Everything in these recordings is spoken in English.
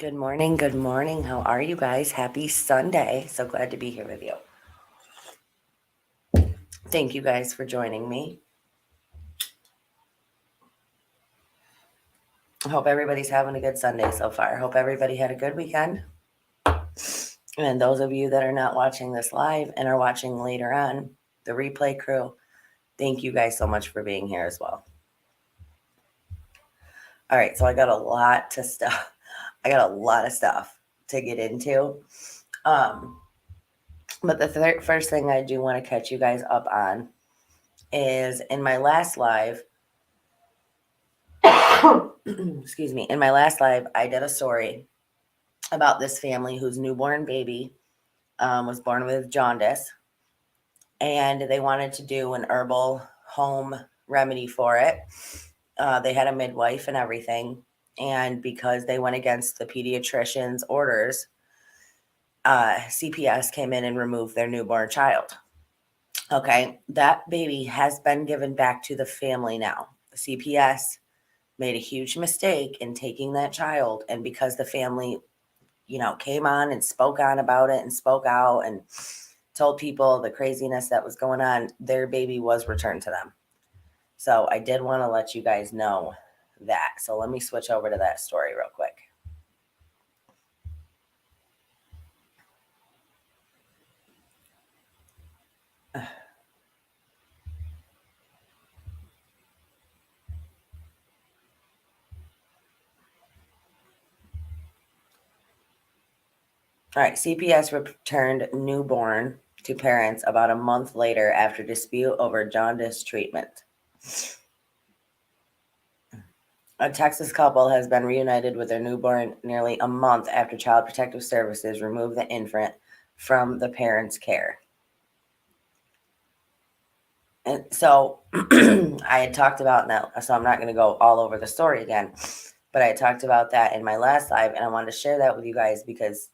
Good morning. Good morning. How are you guys? Happy Sunday. So glad to be here with you. Thank you guys for joining me. I hope everybody's having a good Sunday so far. Hope everybody had a good weekend. And those of you that are not watching this live and are watching later on, the replay crew, thank you guys so much for being here as well. All right, so I got a lot of stuff to get into. But the first thing I do want to catch you guys up on is in my last live, excuse me, in my last live, I did a story about this family whose newborn baby was born with jaundice, and they wanted to do an herbal home remedy for it. They had a midwife and everything, and because they went against the pediatrician's orders, CPS came in and removed their newborn child. Okay, that baby has been given back to the family now. The CPS made a huge mistake in taking that child, and because the family came on and spoke on about it and spoke out and told people the craziness that was going on, their baby was returned to them. So I did want to let you guys know that. So let me switch over to that story real quick. All right, CPS returned newborn to parents about a month later after dispute over jaundice treatment. A Texas couple has been reunited with their newborn nearly a month after Child Protective Services removed the infant from the parents' care. And so I had talked about that, so I'm not going to go all over the story again, but I talked about that in my last live, and I wanted to share that with you guys because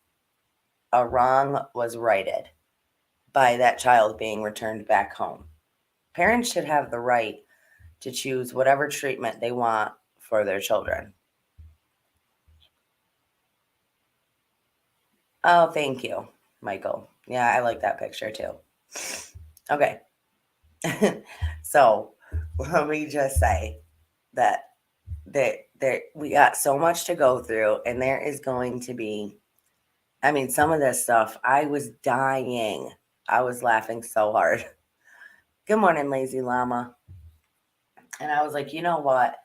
a wrong was righted by that child being returned back home. Parents should have the right to choose whatever treatment they want for their children. Oh, thank you, Michael. Yeah, I like that picture too. Okay. So let me just say that we got so much to go through, and there is going to be, some of this stuff, I was dying. I was laughing so hard. Good morning, Lazy Llama. And I was like, you know what?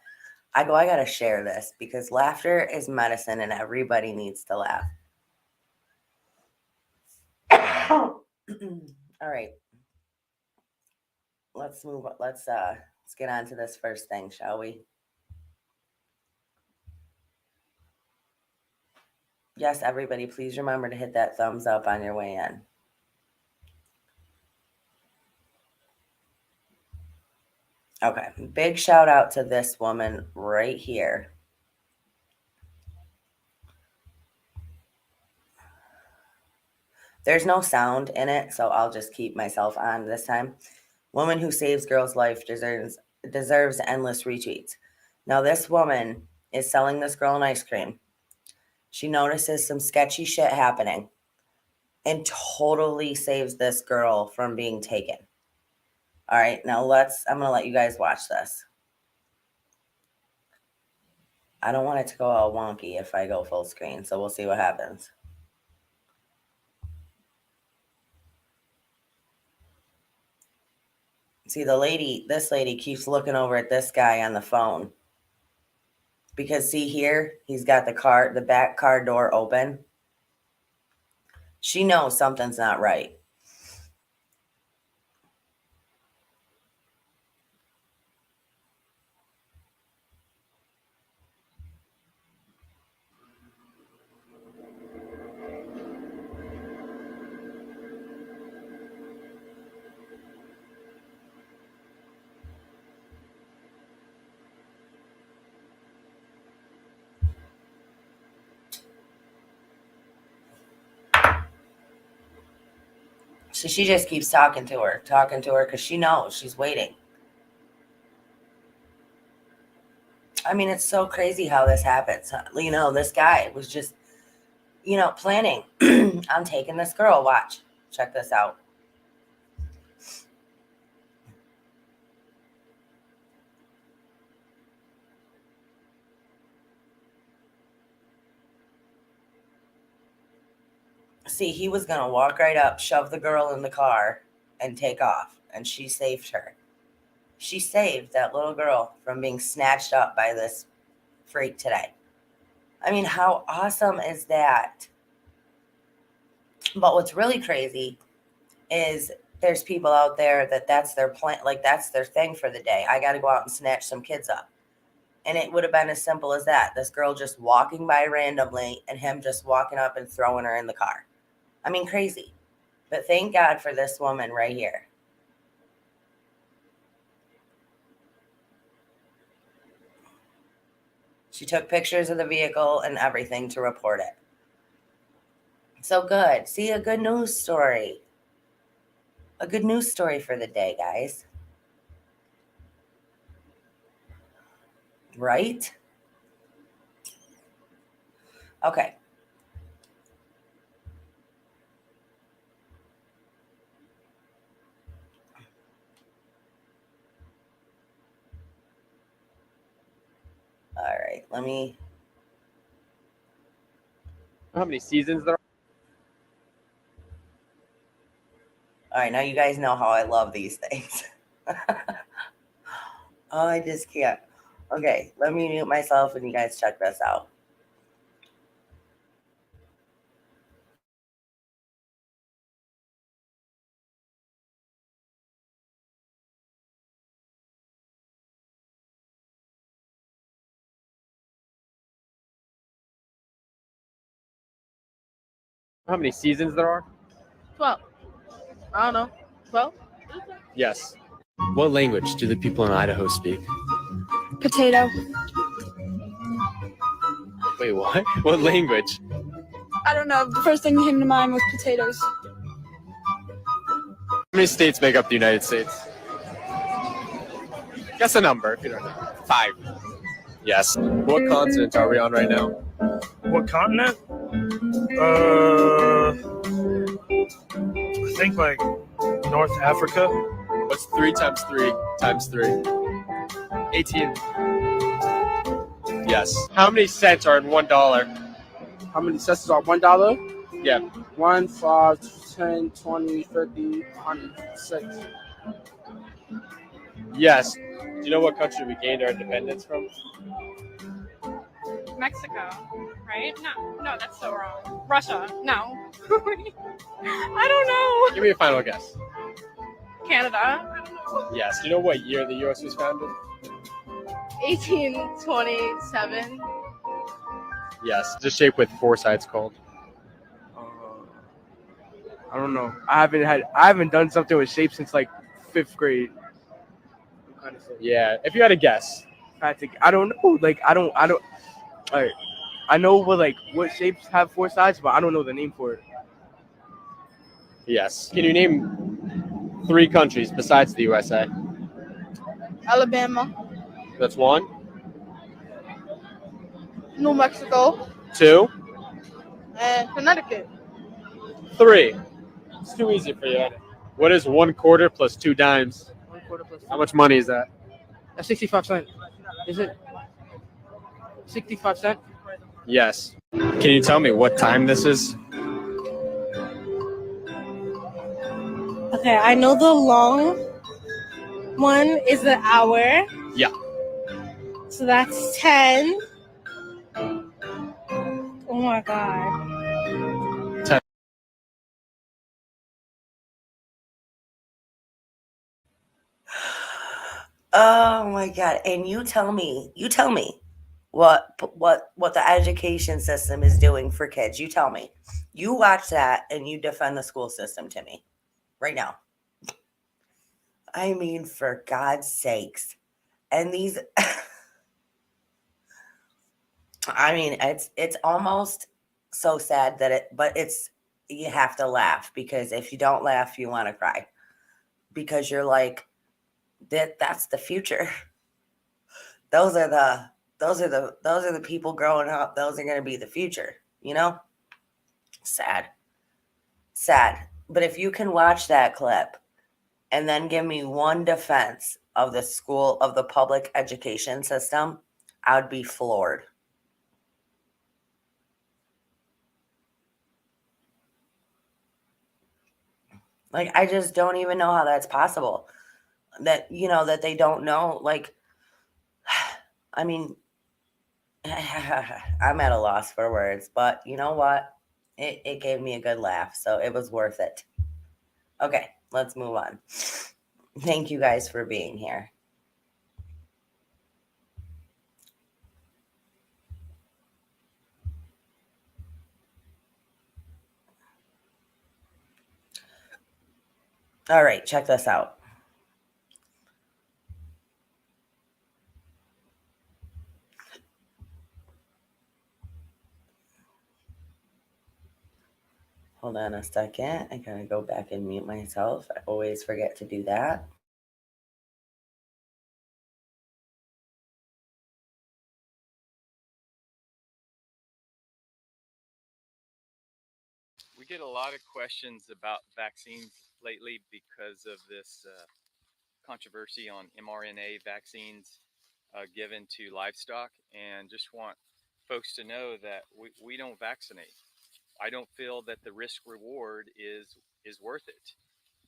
I got to share this because laughter is medicine and everybody needs to laugh. All right. Let's move on. Let's get on to this first thing, shall we? Yes, everybody, please remember to hit that thumbs up on your way in. Okay, big shout out to this woman right here. There's no sound in it, so I'll just keep myself on this time. Woman who saves girl's life deserves endless retweets. Now, this woman is selling this girl an ice cream. She notices some sketchy shit happening and totally saves this girl from being taken. All right, now I'm going to let you guys watch this. I don't want it to go all wonky if I go full screen, so we'll see what happens. See, this lady keeps looking over at this guy on the phone. Because see here, he's got the back car door open. She knows something's not right. So she just keeps talking to her because she knows she's waiting. It's so crazy how this happens. This guy was just planning. I'm taking this girl. Watch. Check this out. See, he was going to walk right up, shove the girl in the car, and take off. And she saved her. She saved that little girl from being snatched up by this freak today. I mean, how awesome is that? But what's really crazy is there's people out there that's their plan, like that's their thing for the day. I got to go out and snatch some kids up. And it would have been as simple as that. This girl just walking by randomly and him just walking up and throwing her in the car. I mean, crazy. But thank God for this woman right here. She took pictures of the vehicle and everything to report it. So good. See, a good news story. A good news story for the day, guys. Right? Okay. All right. Let me. How many seasons there are? All right. Now you guys know how I love these things. Oh, I just can't. Okay. Let me mute myself and you guys check this out. How many seasons there are? 12. I don't know. 12? Yes. What language do the people in Idaho speak? Potato. Wait, what? What language? I don't know. The first thing that came to mind was potatoes. How many states make up the United States? Guess a number if you don't know. 5. Yes. What continent are we on right now? What continent? I think like North Africa. What's 3 times 3 times 3? 18. Yes. How many cents are in $1? How many cents are $1? Yeah. 1, 5, 10, 20, 50, 100, 6. Yes. Do you know what country we gained our independence from? Mexico, right? No, that's so wrong. Russia, no. I don't know. Give me a final guess. Canada, I don't know. Yes. Do you know what year the U.S. was founded? 1827. Yes. It's a shape with 4 sides called. I don't know. I haven't done something with shapes since like 5th grade. I'm kind of sick. Yeah. If you had a guess. I don't know. Like I don't. All right. I know what shapes have 4 sides, but I don't know the name for it. Yes. Can you name 3 countries besides the USA? Alabama. That's 1. New Mexico. 2. And Connecticut. 3. It's too easy for you. What is 1 quarter plus 2 dimes? 1 quarter plus. How much money is that? That's 65 cents. Is it 65 cents? Yes. Can you tell me what time this is? Okay, I know the long one is an hour. Yeah. So that's 10. Oh my God. 10. Oh my God. And you tell me what the education system is doing for kids. You tell me. You watch that and you defend the school system to me right now. I mean, for God's sakes. And these I mean, it's almost so sad but you have to laugh, because if you don't laugh, you want to cry, because you're like, that's the future. Those are the people growing up. Those are going to be the future, you know? Sad. Sad. But if you can watch that clip and then give me one defense of the school, of the public education system, I'd be floored. Like, I just don't even know how that's possible. That, that they don't know. Like, I mean, I'm at a loss for words, but you know what? It gave me a good laugh, so it was worth it. Okay, let's move on. Thank you guys for being here. All right, check this out. Hold on a second. I gotta go back and mute myself. I always forget to do that. We get a lot of questions about vaccines lately because of this controversy on mRNA vaccines given to livestock, and just want folks to know that we don't vaccinate. I don't feel that the risk reward is worth it.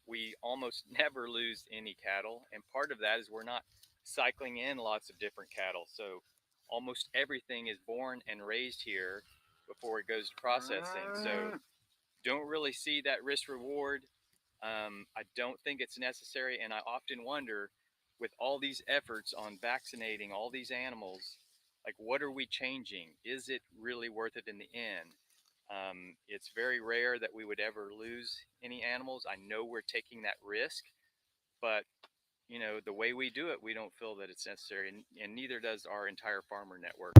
We almost never lose any cattle, and part of that is we're not cycling in lots of different cattle. So almost everything is born and raised here before it goes to processing. So don't really see that risk reward. I don't think it's necessary, and I often wonder, with all these efforts on vaccinating all these animals, like, what are we changing? Is it really worth it in the end? It's very rare that we would ever lose any animals. I know we're taking that risk, but the way we do it, we don't feel that it's necessary, and neither does our entire farmer network.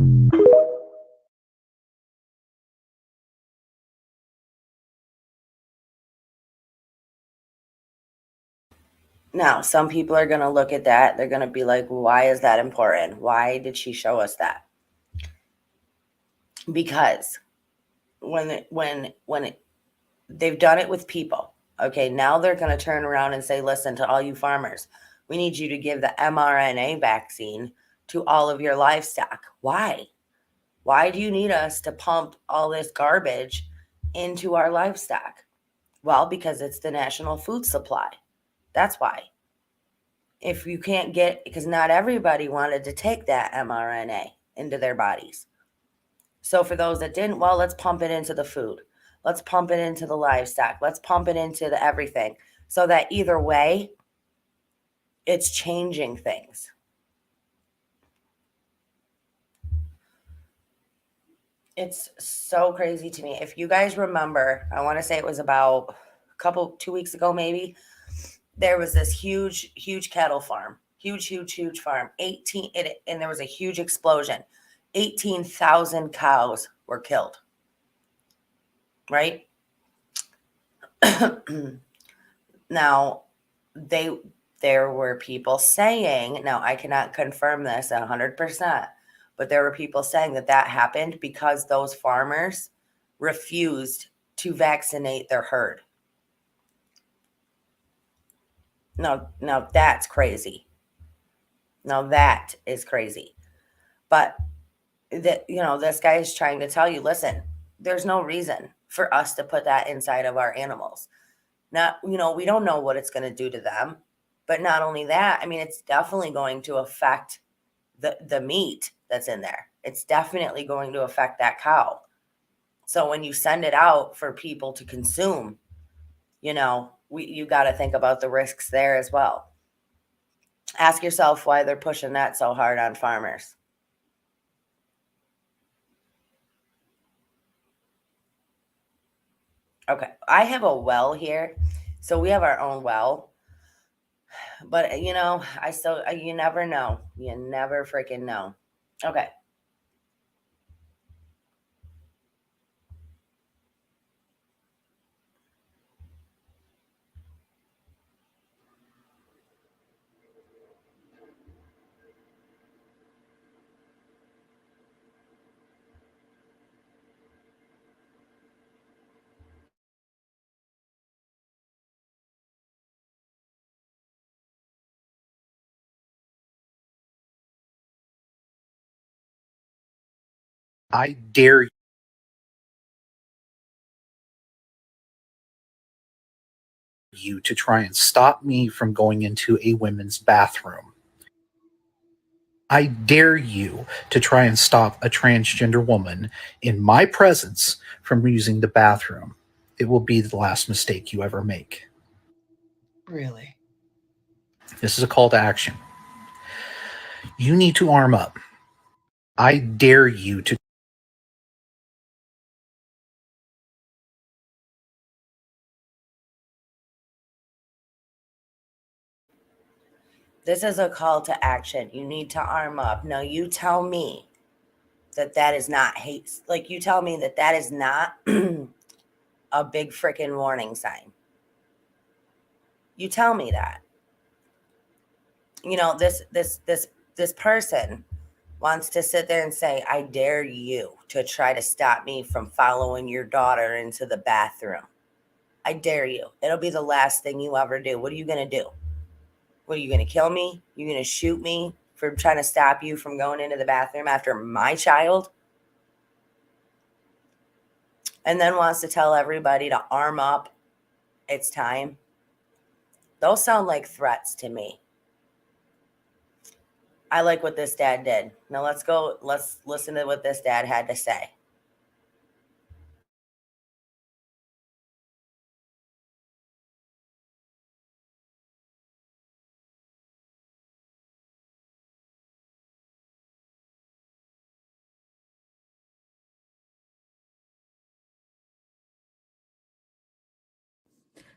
Now, some people are going to look at that. They're going to be like, why is that important? Why did she show us that? Because they've done it with people. Okay, now they're going to turn around and say, listen, to all you farmers, we need you to give the mRNA vaccine to all of your livestock. Why? Why do you need us to pump all this garbage into our livestock? Well, because it's the national food supply. That's why. If you can't because not everybody wanted to take that mRNA into their bodies. So for those that didn't, well, let's pump it into the food. Let's pump it into the livestock. Let's pump it into the everything. So that either way, it's changing things. It's so crazy to me. If you guys remember, I want to say it was about 2 weeks ago, maybe, there was this huge cattle farm, huge farm, and there was a huge explosion. 18,000 cows were killed, right? Now, there were people saying, now I cannot confirm this 100%, but there were people saying that happened because those farmers refused to vaccinate their herd. Now that's crazy. Now that is crazy. But this guy is trying to tell you, listen, there's no reason for us to put that inside of our animals. Not, we don't know what it's going to do to them. But not only that, I mean, it's definitely going to affect the meat that's in there. It's definitely going to affect that cow. So when you send it out for people to consume, you got to think about the risks there as well. Ask yourself why they're pushing that so hard on farmers. Okay, I have a well here. So we have our own well. But, you never know. You never freaking know. Okay. I dare you to try and stop me from going into a women's bathroom. I dare you to try and stop a transgender woman in my presence from using the bathroom. It will be the last mistake you ever make. Really? This is a call to action. You need to arm up. I dare you to. This is a call to action. You need to arm up. No, you tell me that that is not hate. Like, you tell me that that is not a big freaking warning sign. You tell me that. You know, this person wants to sit there and say, I dare you to try to stop me from following your daughter into the bathroom. I dare you. It'll be the last thing you ever do. What are you going to do? What, are you going to kill me? You going to shoot me for trying to stop you from going into the bathroom after my child? And then wants to tell everybody to arm up. It's time. Those sound like threats to me. I like what this dad did. Now let's listen to what this dad had to say.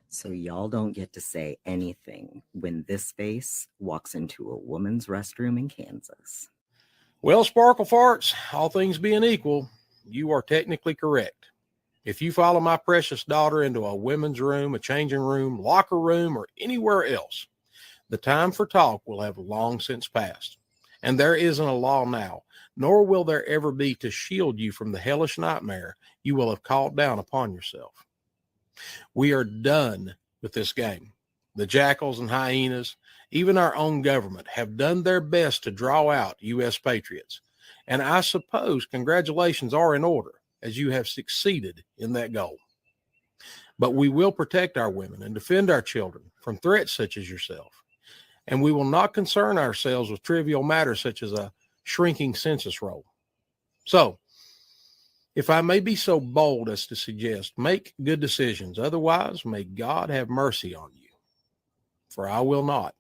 So y'all don't get to say anything when this face walks into a woman's restroom in Kansas. Well, Sparkle Farts, all things being equal, you are technically correct. If you follow my precious daughter into a women's room, a changing room, locker room, or anywhere else, the time for talk will have long since passed. And there isn't a law now, nor will there ever be to shield you from the hellish nightmare you will have called down upon yourself. We are done with this game. The jackals and hyenas, even our own government, have done their best to draw out U.S. patriots. And I suppose congratulations are in order, as you have succeeded in that goal. But we will protect our women and defend our children from threats such as yourself. And we will not concern ourselves with trivial matters such as a shrinking census roll. So, if I may be so bold as to suggest, make good decisions. Otherwise, may God have mercy on you, for I will not.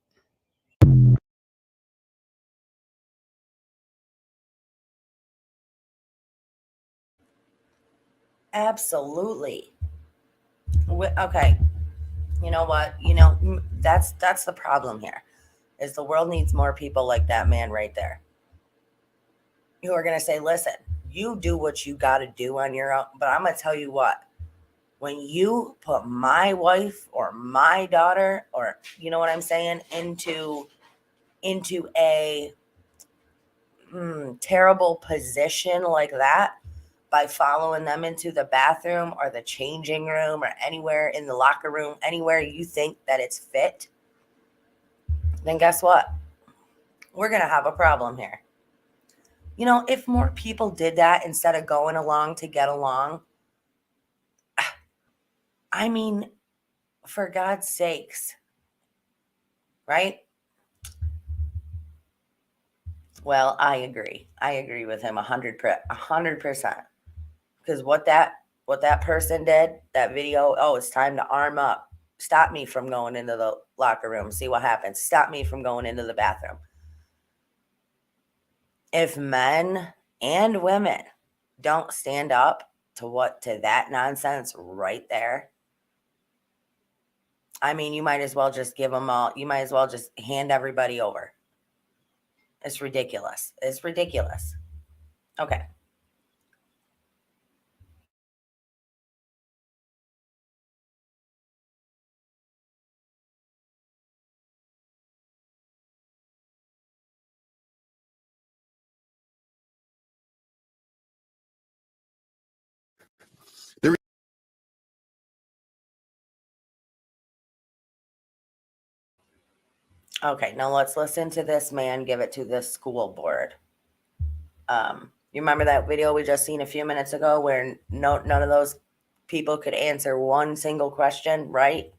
Absolutely. Okay. You know what? That's the problem here. Is the world needs more people like that man right there. Who are going to say, listen, you do what you got to do on your own. But I'm going to tell you what, when you put my wife or my daughter, or you know what I'm saying, into a terrible position like that, by following them into the bathroom or the changing room or anywhere in the locker room, anywhere you think that it's fit, then guess what? We're going to have a problem here. You know, if more people did that instead of going along to get along, I mean, for God's sakes, right? Well, I agree. I agree with him 100%. Because what that person did, that video, oh, it's time to arm up. Stop me from going into the locker room. See what happens. Stop me from going into the bathroom. If men and women don't stand up to that nonsense right there, I mean, you might as well just give them all. You might as well just hand everybody over. It's ridiculous. It's ridiculous. Okay. Okay, now let's listen to this man give it to the school board. You remember that video we just seen a few minutes ago where none of those people could answer one single question, right?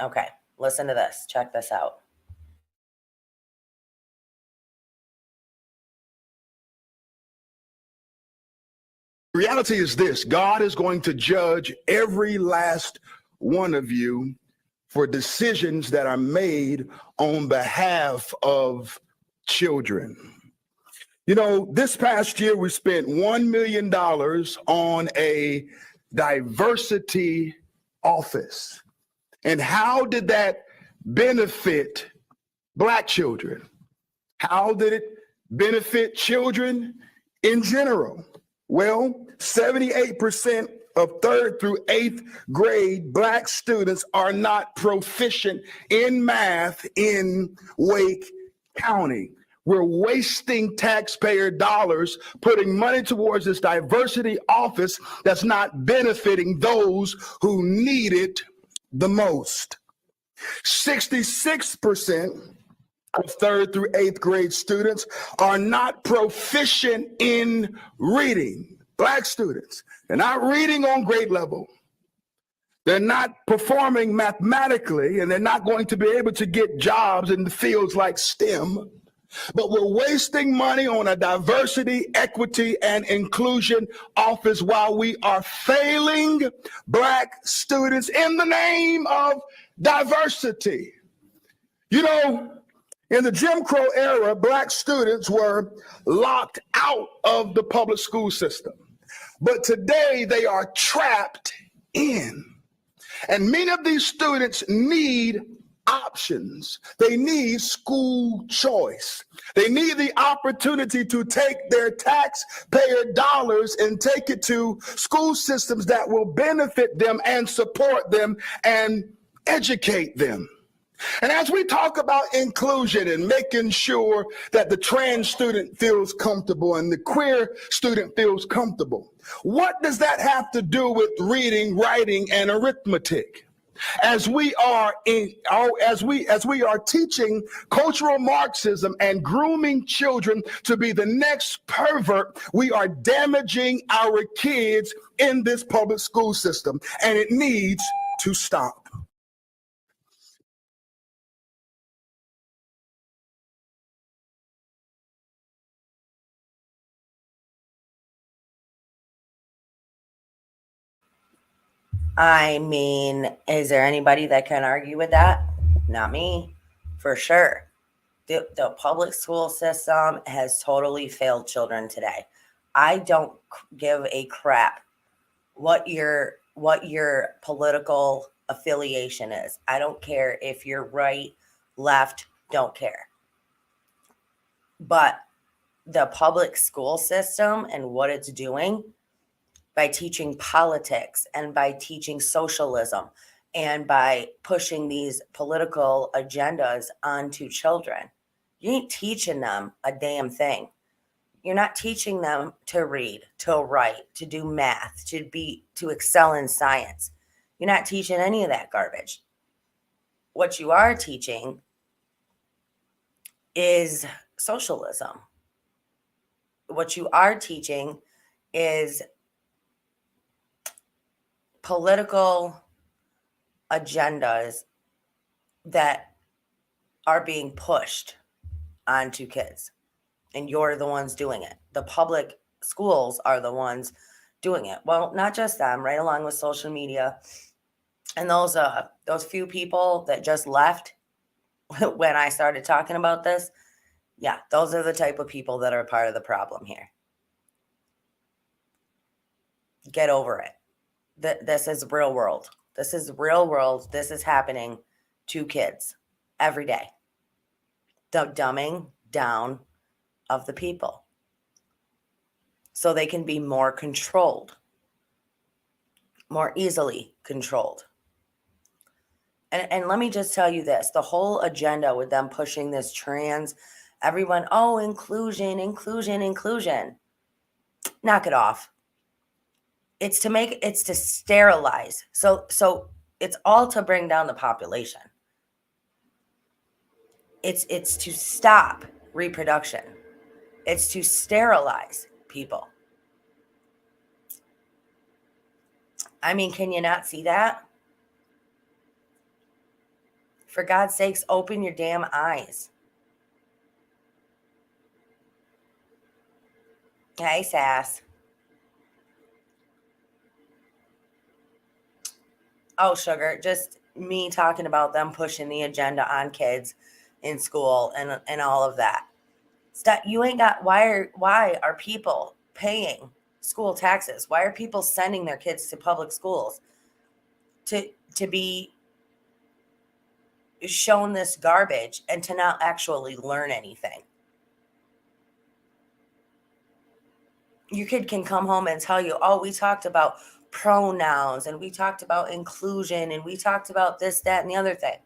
Okay, listen to this. Check this out. Reality is this: God is going to judge every last one of you for decisions that are made on behalf of children. You know, this past year we spent $1 million on a diversity office. And how did that benefit Black children? How did it benefit children in general? Well, 78% of 3rd through 8th grade Black students are not proficient in math in Wake County. We're wasting taxpayer dollars putting money towards this diversity office that's not benefiting those who need it the most. 66% of 3rd through 8th grade students are not proficient in reading. Black students, they're not reading on grade level. They're not performing mathematically, and they're not going to be able to get jobs in the fields like STEM. But we're wasting money on a diversity, equity, and inclusion office while we are failing Black students in the name of diversity. You know, in the Jim Crow era, Black students were locked out of the public school system. But today they are trapped in. And many of these students need options. They need school choice. They need the opportunity to take their taxpayer dollars and take it to school systems that will benefit them and support them and educate them. And as we talk about inclusion and making sure that the trans student feels comfortable and the queer student feels comfortable, what does that have to do with reading, writing, and arithmetic? As we are teaching cultural Marxism and grooming children to be the next pervert, we are damaging our kids in this public school system, and it needs to stop. I mean, is there anybody that can argue with that? Not me, for sure. The public school system has totally failed children today. I don't give a crap what your political affiliation is. I don't care if you're right, left, don't care. But the public school system and what it's doing by teaching politics and by teaching socialism and by pushing these political agendas onto children, you ain't teaching them a damn thing. You're not teaching them to read, to write, to do math, to excel in science. You're not teaching any of that garbage. What you are teaching is socialism. What you are teaching is political agendas that are being pushed onto kids, and you're the ones doing it. The public schools are the ones doing it. Well, not just them, right along with social media and those few people that just left when I started talking about this. Yeah, those are the type of people that are part of the problem here. Get over it. This is real world. This is real world. This is happening to kids every day. The dumbing down of the people so they can be more controlled, more easily controlled. And let me just tell you this, the whole agenda with them pushing this trans, everyone, oh, inclusion, inclusion, inclusion. Knock it off. It's to sterilize. So it's all to bring down the population. It's to stop reproduction. It's to sterilize. people. I mean, can you not see that? For God's sakes, open your damn eyes. Hey, Sass. Oh, sugar, just me talking about them pushing the agenda on kids in school and all of that. Stop, you ain't got, why are people paying school taxes? Why are people sending their kids to public schools to be shown this garbage and to not actually learn anything? Your kid can come home and tell you, oh, we talked about pronouns and we talked about inclusion and we talked about this, that, and the other thing.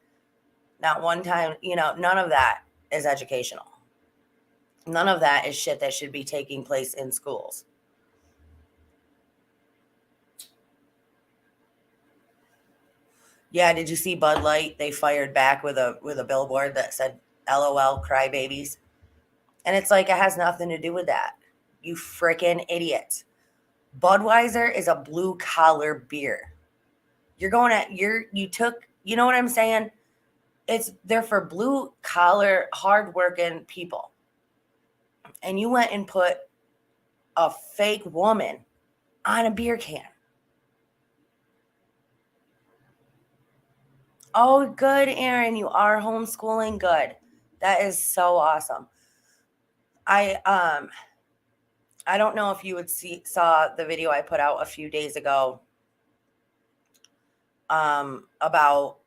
Not one time, none of that is educational. None of that is shit that should be taking place in schools. Yeah, did you see Bud Light? They fired back with a billboard that said LOL crybabies. And it's like, it has nothing to do with that. You freaking idiots. Budweiser is a blue collar beer. You know what I'm saying? They're for blue collar, hardworking people. And you went and put a fake woman on a beer can. Oh, good, Aaron. You are homeschooling. Good. That is so awesome. I don't know if you saw the video I put out a few days ago about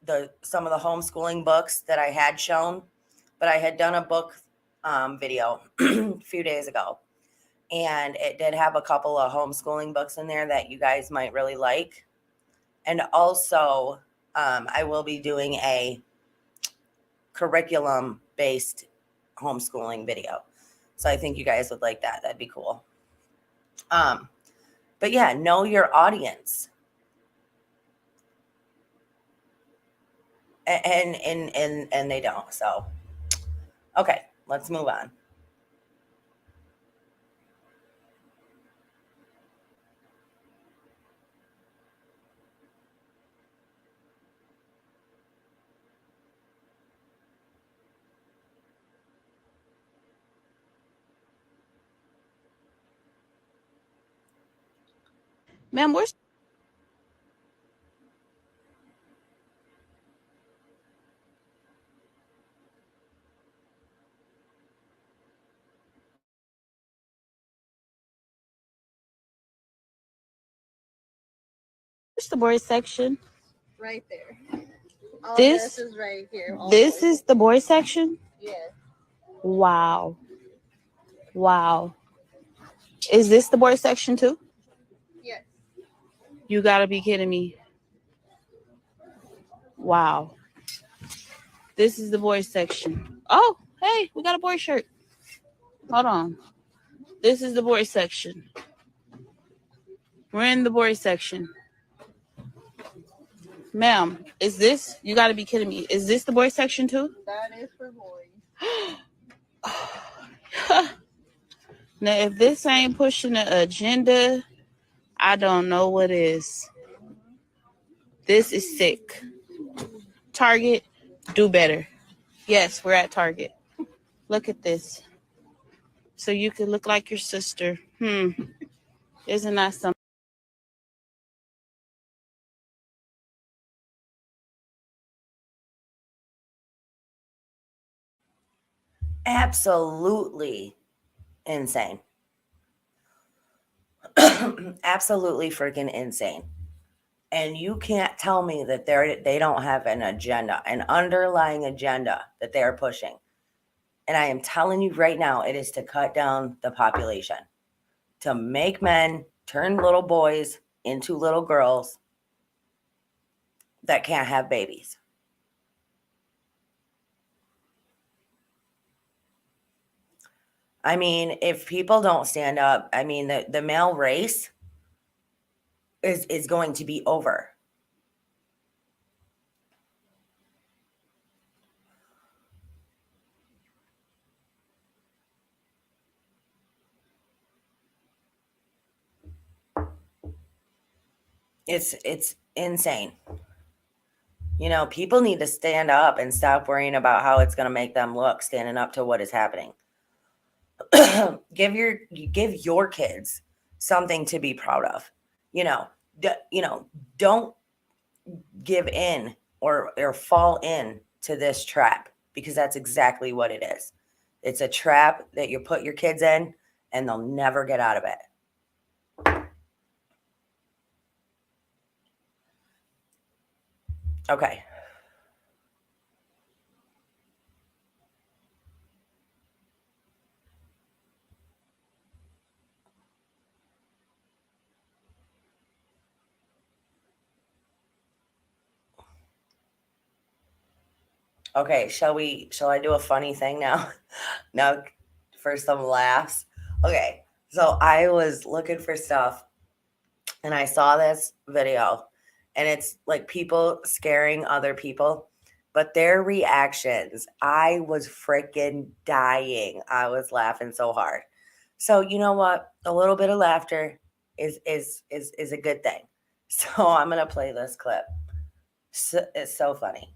some of the homeschooling books that I had shown, but I had done a book video a few days ago, and it did have a couple of homeschooling books in there that you guys might really like. And also, I will be doing a curriculum-based homeschooling video. So I think you guys would like that. That'd be cool. But yeah, know your audience. And they don't. So, okay, let's move on. Ma'am, where's the boys section? Right there. All This is right here. This is the boys section? Yeah. Wow. Wow. Is this the boys section too? Yes. You gotta be kidding me. Wow. This is the boys section. Oh, hey, we got a boy shirt. Hold on. This is the boys section. We're in the boys section. Ma'am, is this, you gotta be kidding me. Is this the boys section too? That is for boys. Now, if this ain't pushing the agenda, I don't know what is. This is sick. Target, do better. Yes, we're at Target. Look at this. So you can look like your sister. Isn't that something? Absolutely insane. Absolutely freaking insane. And you can't tell me that they don't have an agenda, an underlying agenda that they are pushing. And I am telling you right now, it is to cut down the population, to make men turn little boys into little girls that can't have babies. I mean, if people don't stand up, I mean, the male race is going to be over. It's insane. You know, people need to stand up and stop worrying about how it's going to make them look standing up to what is happening. Give your kids something to be proud of. You know, don't give in or fall in to this trap, because that's exactly what it is. It's a trap that you put your kids in and they'll never get out of it. Okay. Okay, shall I do a funny thing now? Now for some laughs. Okay, so I was looking for stuff and I saw this video, and it's like people scaring other people, but their reactions, I was freaking dying. I was laughing so hard. So you know what? A little bit of laughter is a good thing. So I'm gonna play this clip. It's so funny.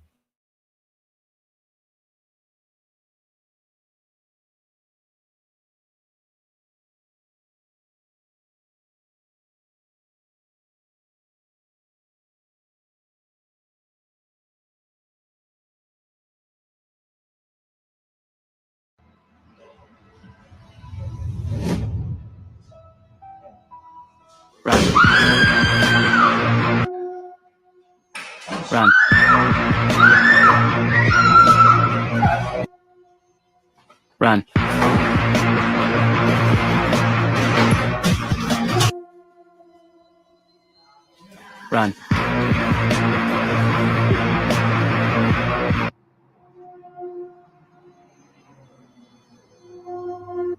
Run. Run. Run.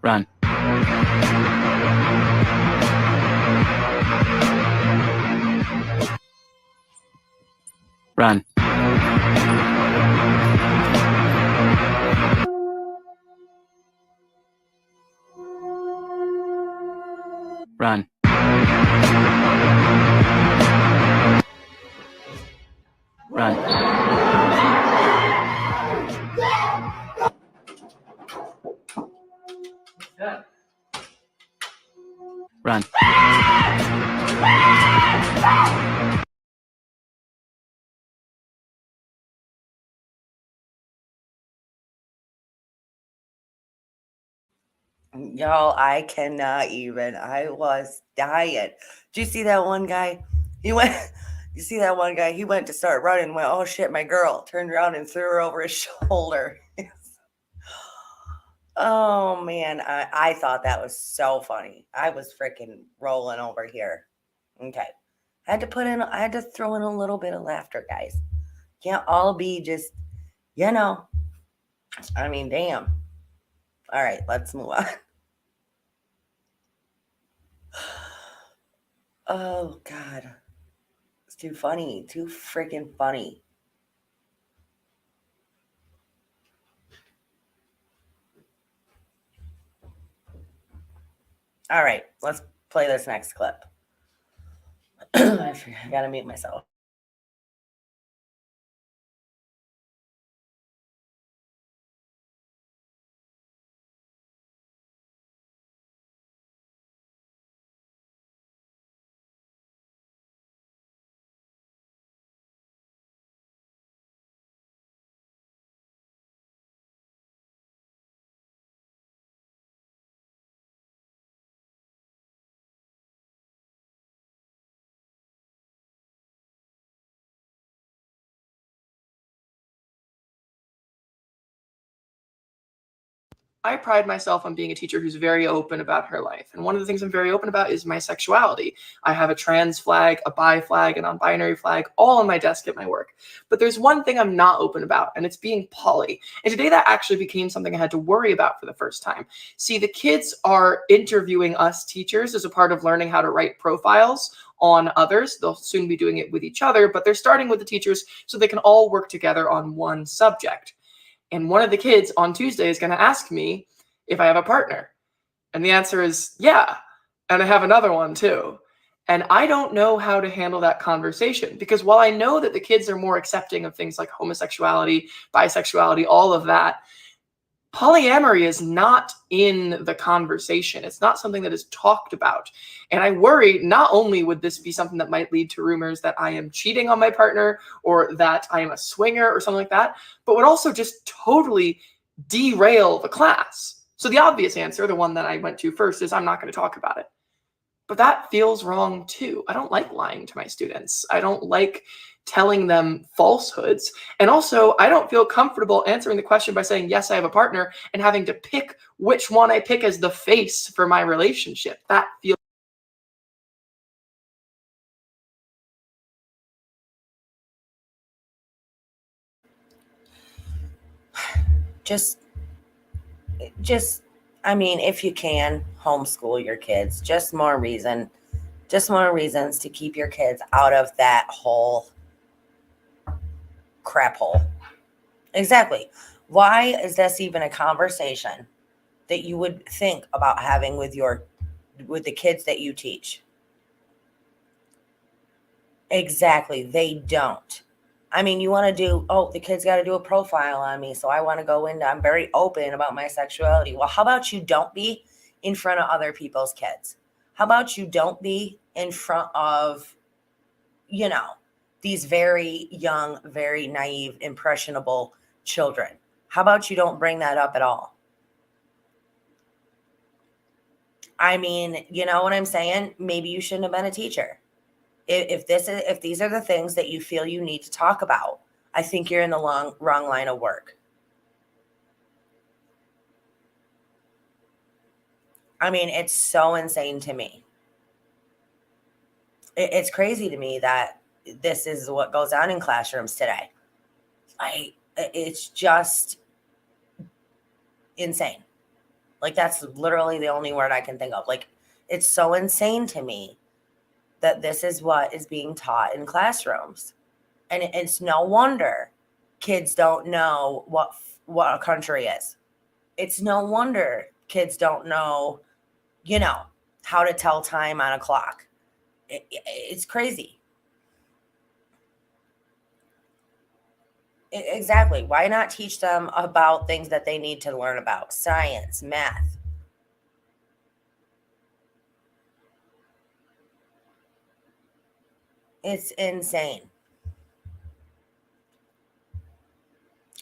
Run. Run. Run. Run. Run. Y'all, I cannot even. I was dying. Did you see that one guy? He went. You see that one guy? He went to start running. And went, oh shit, my girl! Turned around and threw her over his shoulder. Oh man, I thought that was so funny. I was freaking rolling over here. Okay, I had to throw in a little bit of laughter, guys. Can't all be just, you know. I mean, damn. All right, let's move on. Oh God. It's too funny. Too freaking funny. All right, let's play this next clip. I gotta mute myself. I pride myself on being a teacher who's very open about her life. And one of the things I'm very open about is my sexuality. I have a trans flag, a bi flag, a non-binary flag, all on my desk at my work. But there's one thing I'm not open about, and it's being poly. And today that actually became something I had to worry about for the first time. See, the kids are interviewing us teachers as a part of learning how to write profiles on others. They'll soon be doing it with each other, but they're starting with the teachers so they can all work together on one subject. And one of the kids on Tuesday is going to ask me if I have a partner. And the answer is yeah. And I have another one too. And I don't know how to handle that conversation, because while I know that the kids are more accepting of things like homosexuality, bisexuality, all of that, polyamory is not in the conversation. It's not something that is talked about. And I worry not only would this be something that might lead to rumors that I am cheating on my partner or that I am a swinger or something like that, but would also just totally derail the class. So the obvious answer, the one that I went to first, is I'm not going to talk about it. But that feels wrong too. I don't like lying to my students. I don't like telling them falsehoods. And also, I don't feel comfortable answering the question by saying, yes, I have a partner, and having to pick which one I pick as the face for my relationship. That feels just I mean, if you can homeschool your kids, just more reasons to keep your kids out of that whole crap hole. Exactly. Why is this even a conversation that you would think about having with the kids that you teach? Exactly. They don't. I mean, you want to do, the kids got to do a profile on me. So I want to go into, I'm very open about my sexuality. Well, how about you don't be in front of other people's kids? How about you don't be in front of, these very young, very naive, impressionable children? How about you don't bring that up at all? I mean, you know what I'm saying? Maybe you shouldn't have been a teacher. If these are the things that you feel you need to talk about, I think you're in the wrong line of work. I mean, it's so insane to me. It's crazy to me that this is what goes on in classrooms today. It's just insane. Like, that's literally the only word I can think of. Like, it's so insane to me that this is what is being taught in classrooms. And it's no wonder kids don't know what a country is. It's no wonder kids don't know, how to tell time on a clock. It's crazy. Exactly. Why not teach them about things that they need to learn about? Science, math. It's insane.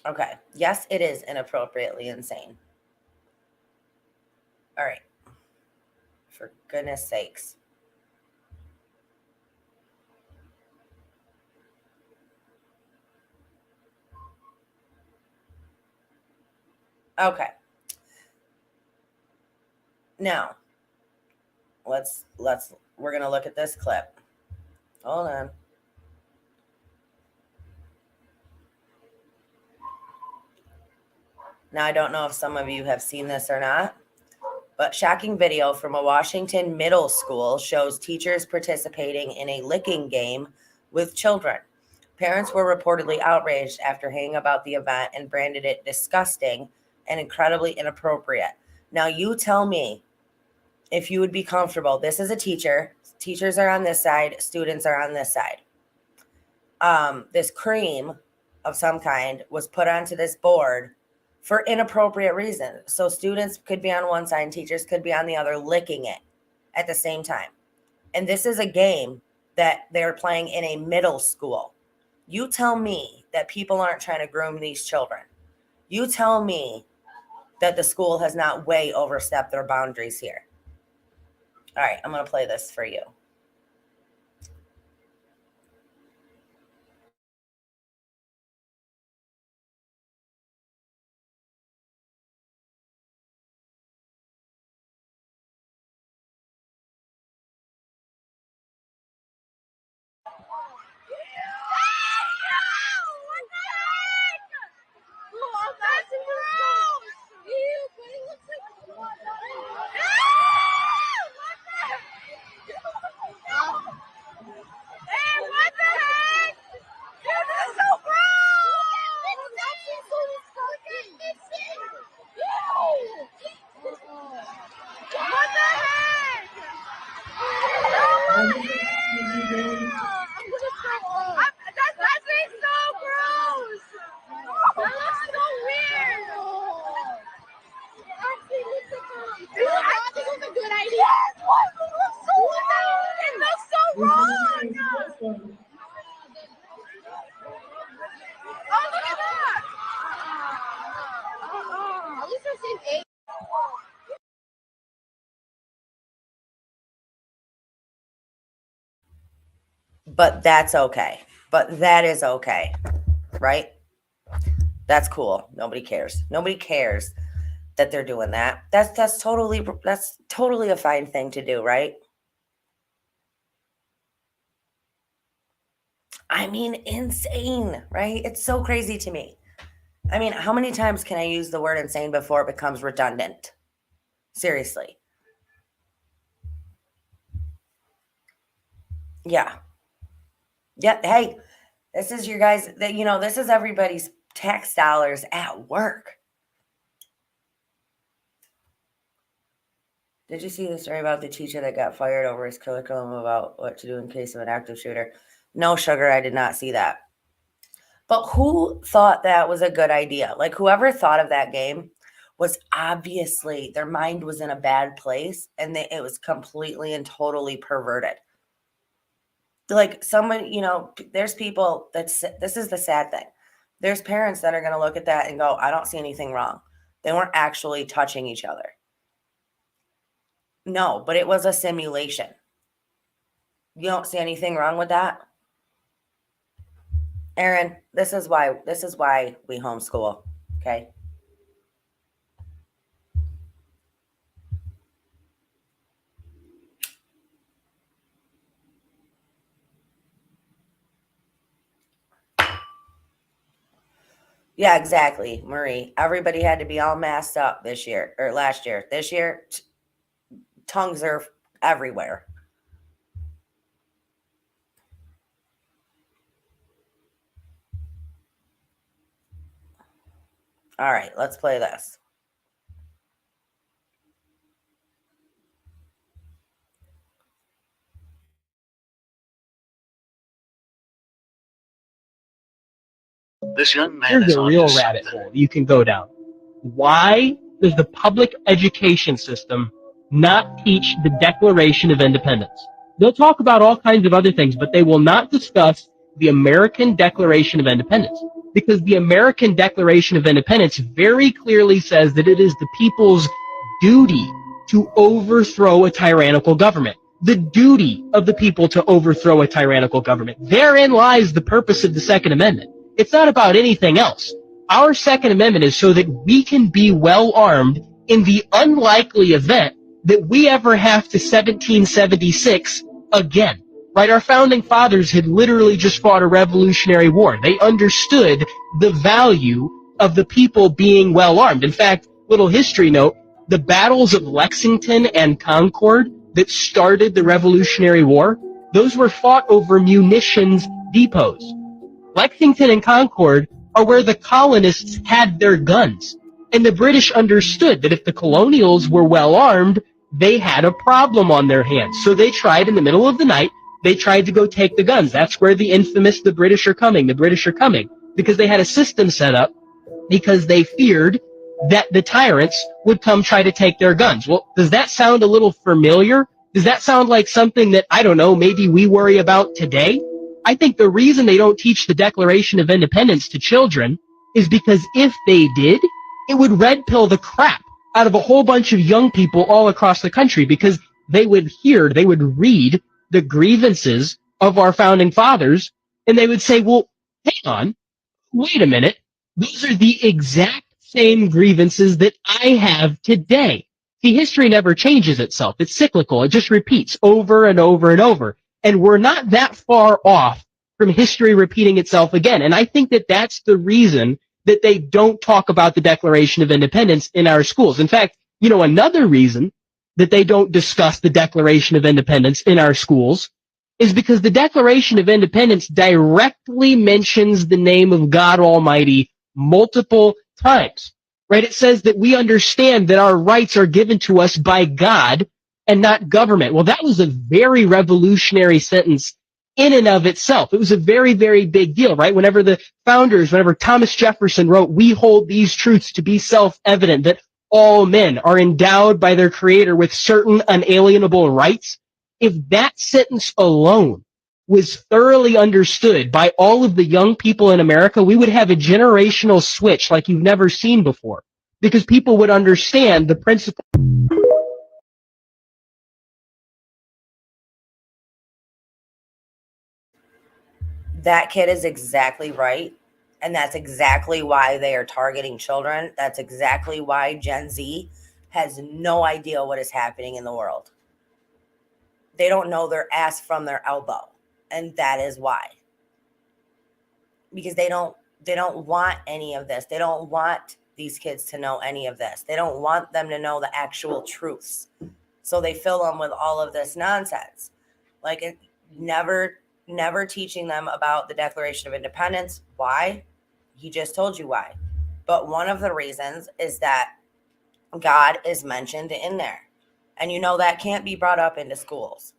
Okay. Yes, it is inappropriately insane. All right. For goodness sakes. Okay. Now, we're going to look at this clip. Hold on. Now, I don't know if some of you have seen this or not, but shocking video from a Washington middle school shows teachers participating in a licking game with children. Parents were reportedly outraged after hearing about the event and branded it disgusting and incredibly inappropriate. Now, you tell me if you would be comfortable. This is a teacher. Teachers are on this side. Students are on this side. This cream of some kind was put onto this board for inappropriate reasons. So students could be on one side and teachers could be on the other, licking it at the same time. And this is a game that they're playing in a middle school. You tell me that people aren't trying to groom these children. You tell me that the school has not way overstepped their boundaries here. All right, I'm going to play this for you. But that's okay. But that is okay, right? That's cool. Nobody cares. Nobody cares that they're doing that. That's totally a fine thing to do, right? I mean, insane, right? It's so crazy to me. I mean, how many times can I use the word insane before it becomes redundant? Seriously. Yeah. Yeah. Hey, this is your guys, this is everybody's tax dollars at work. Did you see the story about the teacher that got fired over his curriculum about what to do in case of an active shooter? No, sugar, I did not see that. But who thought that was a good idea? Like, whoever thought of that game was obviously, their mind was in a bad place, and it was completely and totally perverted. Like, someone, there's people this is the sad thing. There's parents that are going to look at that and go, I don't see anything wrong. They weren't actually touching each other. No, but it was a simulation. You don't see anything wrong with that? Aaron, this is why we homeschool, okay? Yeah, exactly, Marie. Everybody had to be all masked up this year or last year. This year, tongues are everywhere. All right, let's play this. This young man Here's a real rabbit hole you can go down. Why does the public education system not teach the Declaration of Independence? They'll talk about all kinds of other things, but they will not discuss the American Declaration of Independence, because the American Declaration of Independence very clearly says that it is the people's duty to overthrow a tyrannical government. The duty of the people to overthrow a tyrannical government. Therein lies the purpose of the Second Amendment. It's not about anything else. Our Second Amendment is so that we can be well armed in the unlikely event that we ever have to 1776 again. Right? Our founding fathers had literally just fought a Revolutionary War. They understood the value of the people being well armed. In fact, little history note, the battles of Lexington and Concord that started the Revolutionary War, those were fought over munitions depots. Lexington and Concord are where the colonists had their guns. And the British understood that if the colonials were well armed, they had a problem on their hands. So they tried in the middle of the night, they tried to go take the guns. That's where the infamous the British are coming, because they had a system set up because they feared that the tyrants would come try to take their guns. Well, does that sound a little familiar? Does that sound like something that, I don't know, maybe we worry about today? I think the reason they don't teach the Declaration of Independence to children is because if they did, it would red pill the crap out of a whole bunch of young people all across the country, because they would read the grievances of our founding fathers, and they would say, well, hang on, wait a minute, those are the exact same grievances that I have today. See, history never changes itself. It's cyclical. It just repeats over and over and over. And we're not that far off from history repeating itself again. And I think that that's the reason that they don't talk about the Declaration of Independence in our schools. In fact, another reason that they don't discuss the Declaration of Independence in our schools is because the Declaration of Independence directly mentions the name of God Almighty multiple times, right? It says that we understand that our rights are given to us by God and not government. Well, that was a very revolutionary sentence in and of itself. It was a very, very big deal, right? Whenever Thomas Jefferson wrote, we hold these truths to be self-evident, that all men are endowed by their creator with certain unalienable rights. If that sentence alone was thoroughly understood by all of the young people in America, we would have a generational switch like you've never seen before, because people would understand the principle. That kid is exactly right. And that's exactly why they are targeting children. That's exactly why Gen Z has no idea what is happening in the world. They don't know their ass from their elbow. And that is why. Because they don't want any of this. They don't want these kids to know any of this. They don't want them to know the actual truths. So they fill them with all of this nonsense. Like it never teaching them about the Declaration of Independence. Why? He just told you why. But one of the reasons is that God is mentioned in there. And you know that can't be brought up into schools.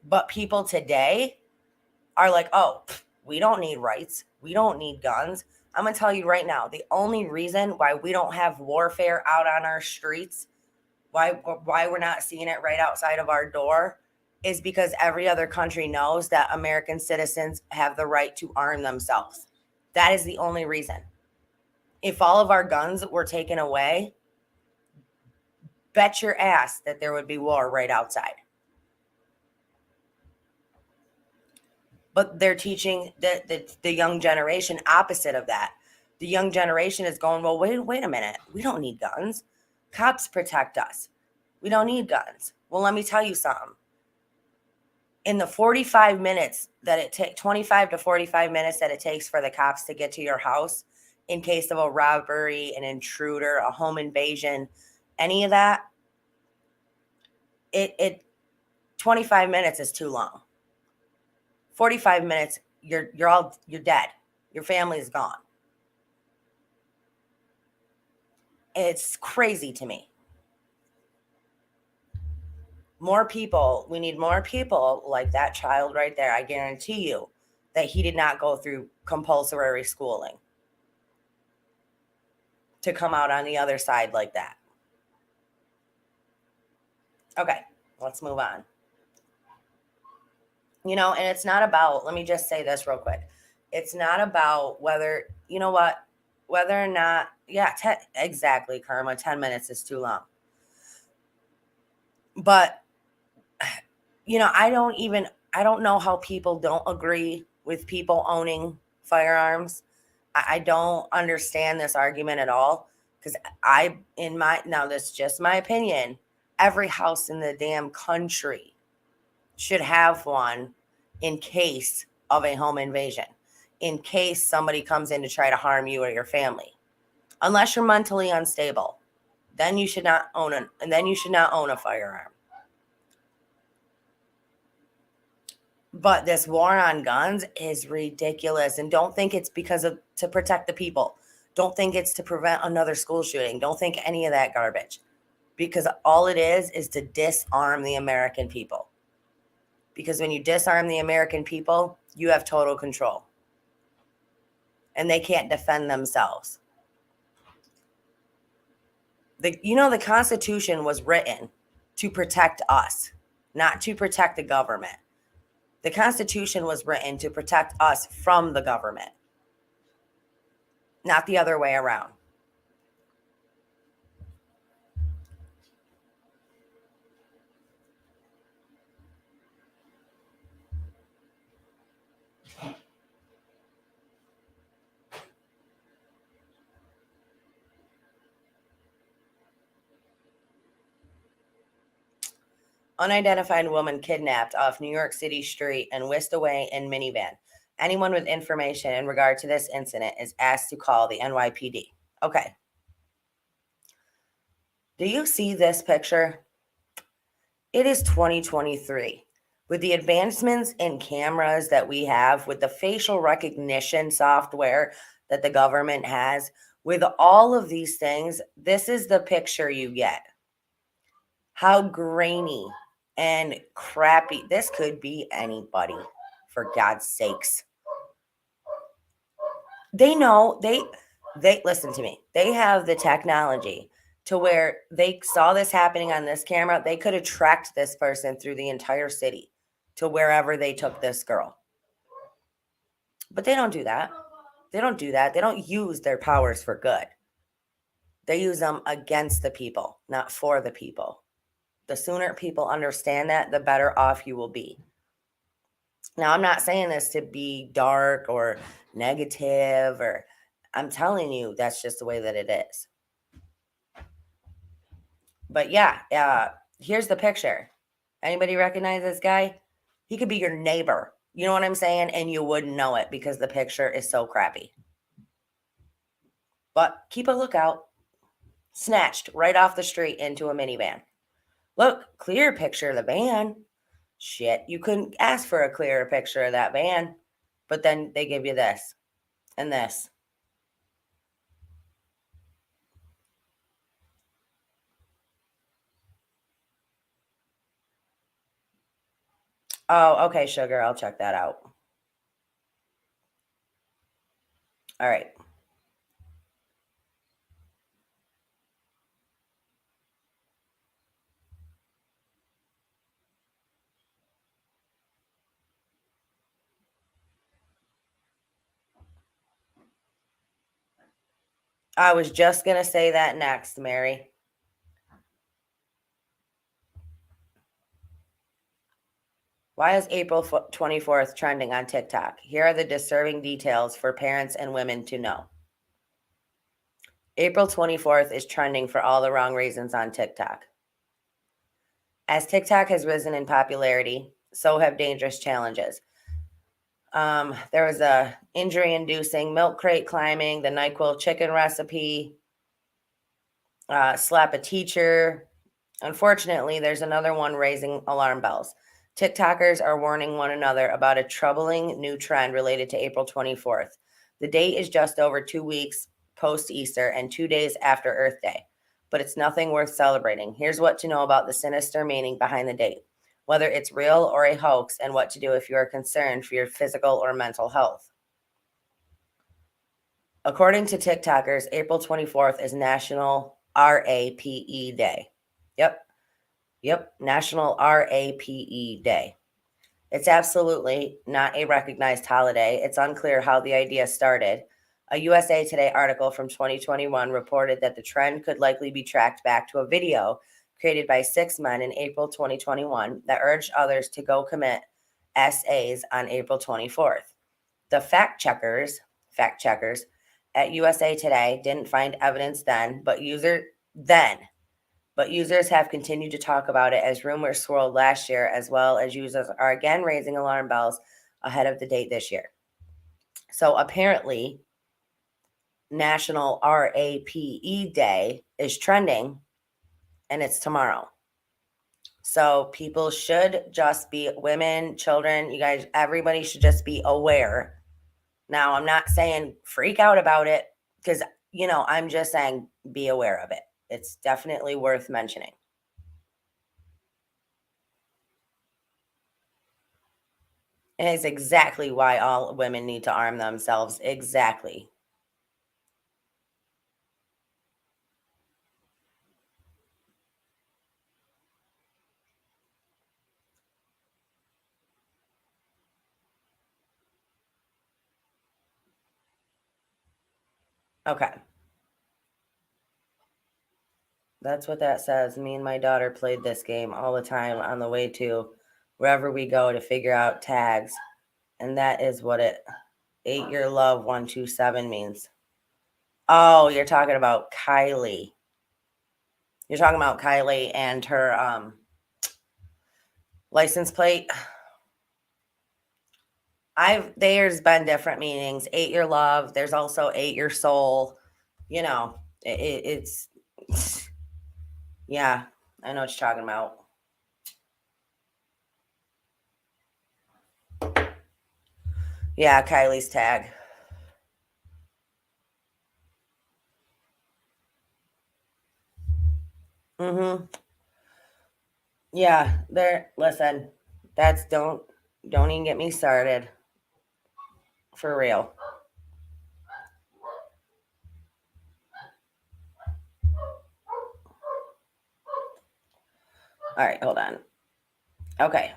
But people today are like, oh, we don't need rights. We don't need guns. I'm going to tell you right now, the only reason why we don't have warfare out on our streets, why we're not seeing it right outside of our door, is because every other country knows that American citizens have the right to arm themselves. That is the only reason. If all of our guns were taken away, bet your ass that there would be war right outside. But they're teaching the young generation opposite of that. The young generation is going, well, wait a minute. We don't need guns. Cops protect us. We don't need guns. Well, let me tell you something. In the 45 minutes that it takes, 25 to 45 minutes that it takes for the cops to get to your house in case of a robbery, an intruder, a home invasion, any of that, 25 minutes is too long. 45 minutes, you're dead. Your family is gone. It's crazy to me. More people, we need more people like that child right there. I guarantee you that he did not go through compulsory schooling to come out on the other side like that. Okay, let's move on. You know, and it's not about, let me just say this real quick. It's not about whether, you know what, whether or not, exactly, Karma, 10 minutes is too long. But, you know, I don't know how people don't agree with people owning firearms. I don't understand this argument at all. Because now this is just my opinion, every house in the damn country should have one in case of a home invasion, in case somebody comes in to try to harm you or your family. Unless you're mentally unstable, then you should not own a firearm. But this war on guns is ridiculous. And don't think it's to protect the people. Don't think it's to prevent another school shooting. Don't think any of that garbage. Because all it is to disarm the American people. Because when you disarm the American people, you have total control. And they can't defend themselves. The Constitution was written to protect us, not to protect the government. The Constitution was written to protect us from the government, not the other way around. Unidentified woman kidnapped off New York City street and whisked away in minivan. Anyone with information in regard to this incident is asked to call the NYPD. Okay. Do you see this picture? It is 2023. With the advancements in cameras that we have, with the facial recognition software that the government has, with all of these things, this is the picture you get. How grainy and crappy. This could be anybody, for God's sakes. They know, they listen to me. They have the technology to where they saw this happening on this camera. They could have tracked this person through the entire city to wherever they took this girl. But they don't do that. They don't do that. They don't use their powers for good. They use them against the people, not for the people. The sooner people understand that, the better off you will be. Now, I'm not saying this to be dark or negative, or I'm telling you that's just the way that it is. But yeah, here's the picture. Anybody recognize this guy? He could be your neighbor. You know what I'm saying? And you wouldn't know it because the picture is so crappy. But keep a lookout. Snatched right off the street into a minivan. Look, clear picture of the van. Shit, you couldn't ask for a clearer picture of that van. But then they give you this and this. Oh, okay, sugar. I'll check that out. All right. I was just going to say that next, Mary. Why is April 24th trending on TikTok? Here are the disturbing details for parents and women to know. April 24th is trending for all the wrong reasons on TikTok. As TikTok has risen in popularity, so have dangerous challenges. There was a injury-inducing milk crate climbing, the NyQuil chicken recipe, slap a teacher. Unfortunately, there's another one raising alarm bells. TikTokers are warning one another about a troubling new trend related to April 24th. The date is just over 2 weeks post-Easter and 2 days after Earth Day, but it's nothing worth celebrating. Here's what to know about the sinister meaning behind the date, whether it's real or a hoax, and what to do if you are concerned for your physical or mental health. According to TikTokers, April 24th is National RAPE Day. Yep, National RAPE Day. It's absolutely not a recognized holiday. It's unclear how the idea started. A USA Today article from 2021 reported that the trend could likely be tracked back to a video created by 6 men in April 2021 that urged others to go commit SAs on April 24th. The fact checkers at USA Today didn't find evidence then, but users have continued to talk about it as rumors swirled last year, as well as users are again raising alarm bells ahead of the date this year. So apparently, National RAPE Day is trending, and it's tomorrow. So people should just be, women, children, you guys, everybody should just be aware. Now, I'm not saying freak out about it because, I'm just saying be aware of it. It's definitely worth mentioning. And it's exactly why all women need to arm themselves. Exactly. Okay. That's what that says. Me and my daughter played this game all the time on the way to wherever we go to figure out tags. And that is what 8 Your Love 127 means. Oh, you're talking about Kylie. You're talking about Kylie and her license plate. There's been different meanings. 8 Your Love. There's also 8 Your Soul. It's yeah, I know what you're talking about. Yeah, Kylie's tag. Mm-hmm. Yeah, listen, don't even get me started. For real. All right, hold on. Okay.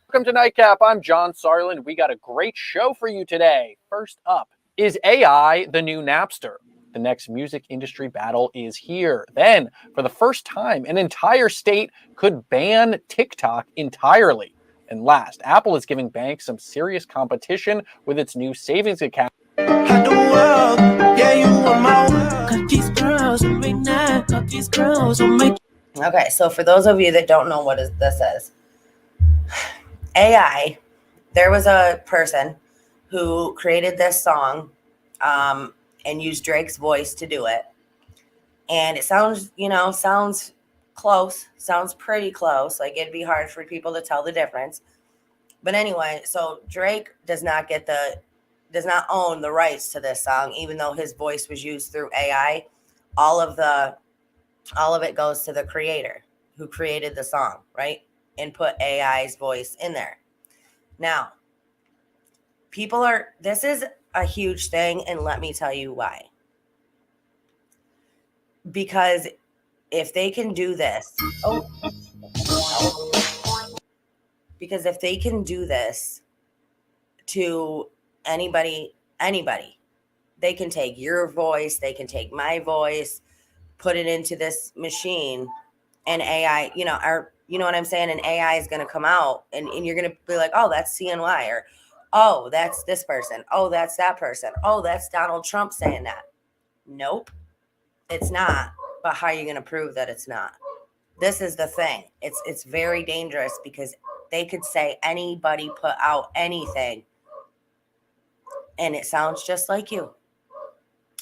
Welcome to Nightcap. I'm John Sarland. We got a great show for you today. First up, is AI the new Napster? The next music industry battle is here. Then, for the first time, an entire state could ban TikTok entirely. And last, Apple is giving banks some serious competition with its new savings account. Okay, so for those of you that don't know what this is, AI, there was a person who created this song and used Drake's voice to do it. And it sounds, sounds close, sounds pretty close. Like it'd be hard for people to tell the difference. But anyway, so Drake does not own the rights to this song, even though his voice was used through AI. All of it goes to the creator who created the song, right? And put AI's voice in there. Now, this is a huge thing, and let me tell you why. Because if they can do this, because if they can do this to anybody, they can take your voice, they can take my voice, put it into this machine, and AI, you know what I'm saying? And AI is going to come out and you're going to be like, oh, that's CNY, or oh, that's this person. Oh, that's that person. Oh, that's Donald Trump saying that. Nope, it's not. But how are you going to prove that it's not? This is the thing. It's very dangerous because they could say anybody put out anything and it sounds just like you.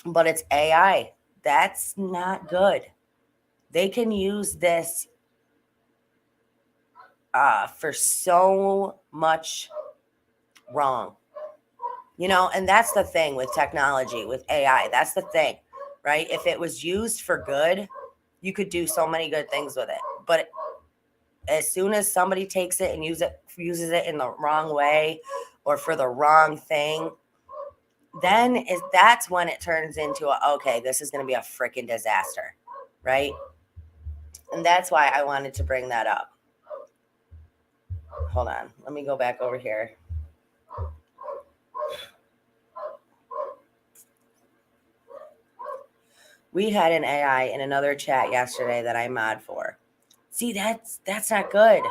But it's AI. That's not good. They can use this for so much wrong. And that's the thing with technology, with AI. That's the thing, right? If it was used for good, you could do so many good things with it. But as soon as somebody takes it and uses it in the wrong way or for the wrong thing, then that's when it turns into okay, this is going to be a freaking disaster, right? And that's why I wanted to bring that up. Hold on. Let me go back over here. We had an AI in another chat yesterday that I mod for. See, that's not good.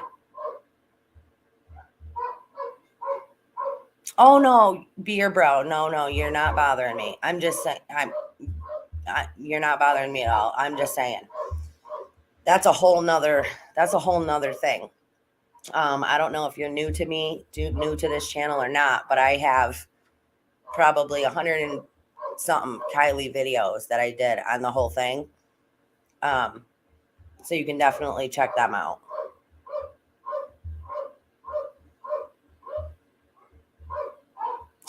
Oh no, beer bro. No, you're not bothering me. I'm just saying you're not bothering me at all. I'm just saying. That's a whole nother thing. I don't know if you're new to this channel or not, but I have probably 100 and something Kylie videos that I did on the whole thing. So you can definitely check them out.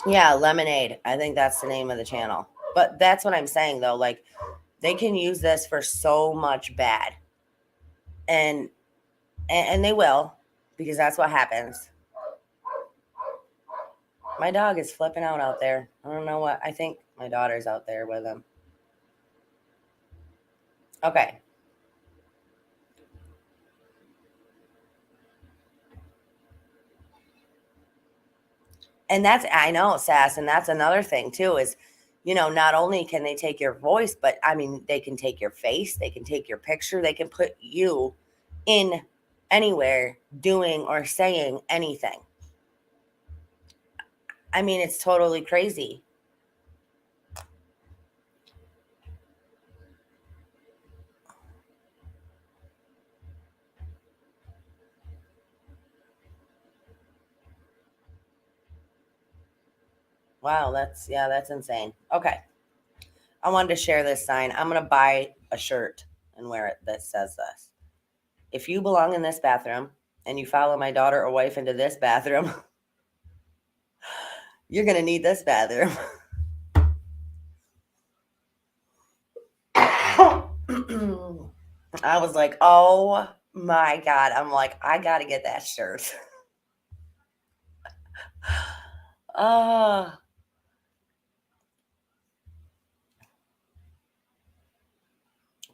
Yeah, Lemonade. I think that's the name of the channel. But that's what I'm saying though. Like they can use this for so much bad. And they will, because that's what happens. My dog is flipping out there. I don't know what. I think my daughter's out there with him. Okay. And I know, Sass, and that's another thing too is, not only can they take your voice, but I mean, they can take your face, they can take your picture, they can put you in anywhere doing or saying anything. I mean, it's totally crazy. Wow, that's insane. Okay. I wanted to share this sign. I'm going to buy a shirt and wear it that says this. If you belong in this bathroom and you follow my daughter or wife into this bathroom, you're going to need this bathroom. I was like, oh my God. I'm like, I got to get that shirt. Oh,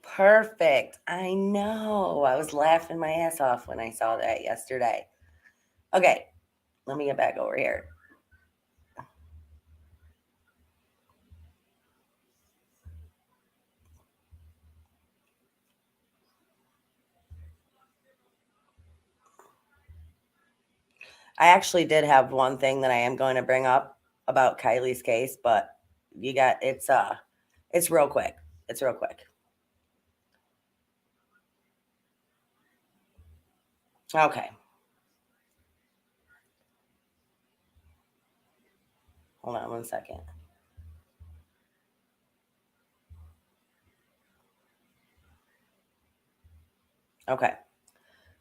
perfect. I know. I was laughing my ass off when I saw that yesterday. Okay, let me get back over here. I actually did have one thing that I am going to bring up about Kylie's case, but it's real quick. It's real quick. Okay. Hold on one second. Okay.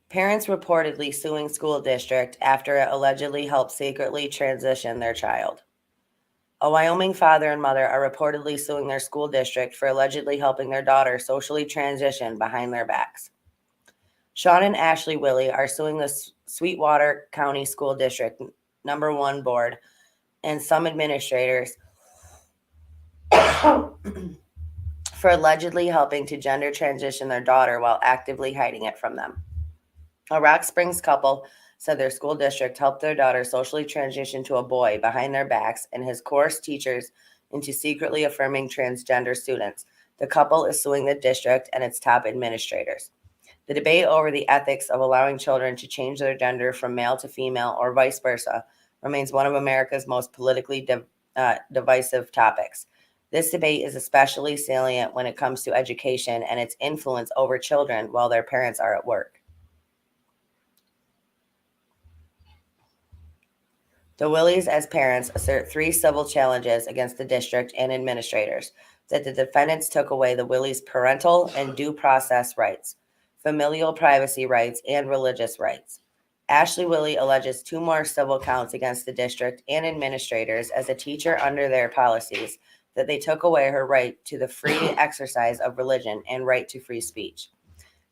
Parents reportedly suing school district after it allegedly helped secretly transition their child. A Wyoming father and mother are reportedly suing their school district for allegedly helping their daughter socially transition behind their backs. Sean and Ashley Willie are suing the Sweetwater County School District number 1 board and some administrators for allegedly helping to gender transition their daughter while actively hiding it from them. A Rock Springs couple said their school district helped their daughter socially transition to a boy behind their backs and has coerced teachers into secretly affirming transgender students. The couple is suing the district and its top administrators. The debate over the ethics of allowing children to change their gender from male to female or vice versa remains one of America's most politically divisive topics. This debate is especially salient when it comes to education and its influence over children while their parents are at work. The Willies, as parents, assert 3 civil challenges against the district and administrators that the defendants took away the Willies' parental and due process rights, familial privacy rights, and religious rights. Ashley Willie alleges 2 more civil counts against the district and administrators as a teacher under their policies that they took away her right to the free exercise of religion and right to free speech.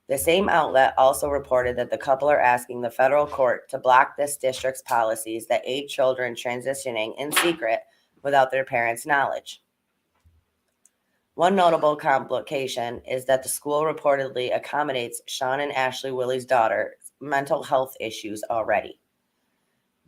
The same outlet also reported that the couple are asking the federal court to block this district's policies that aid children transitioning in secret without their parents' knowledge. One notable complication is that the school reportedly accommodates Sean and Ashley Willie's daughter's mental health issues already.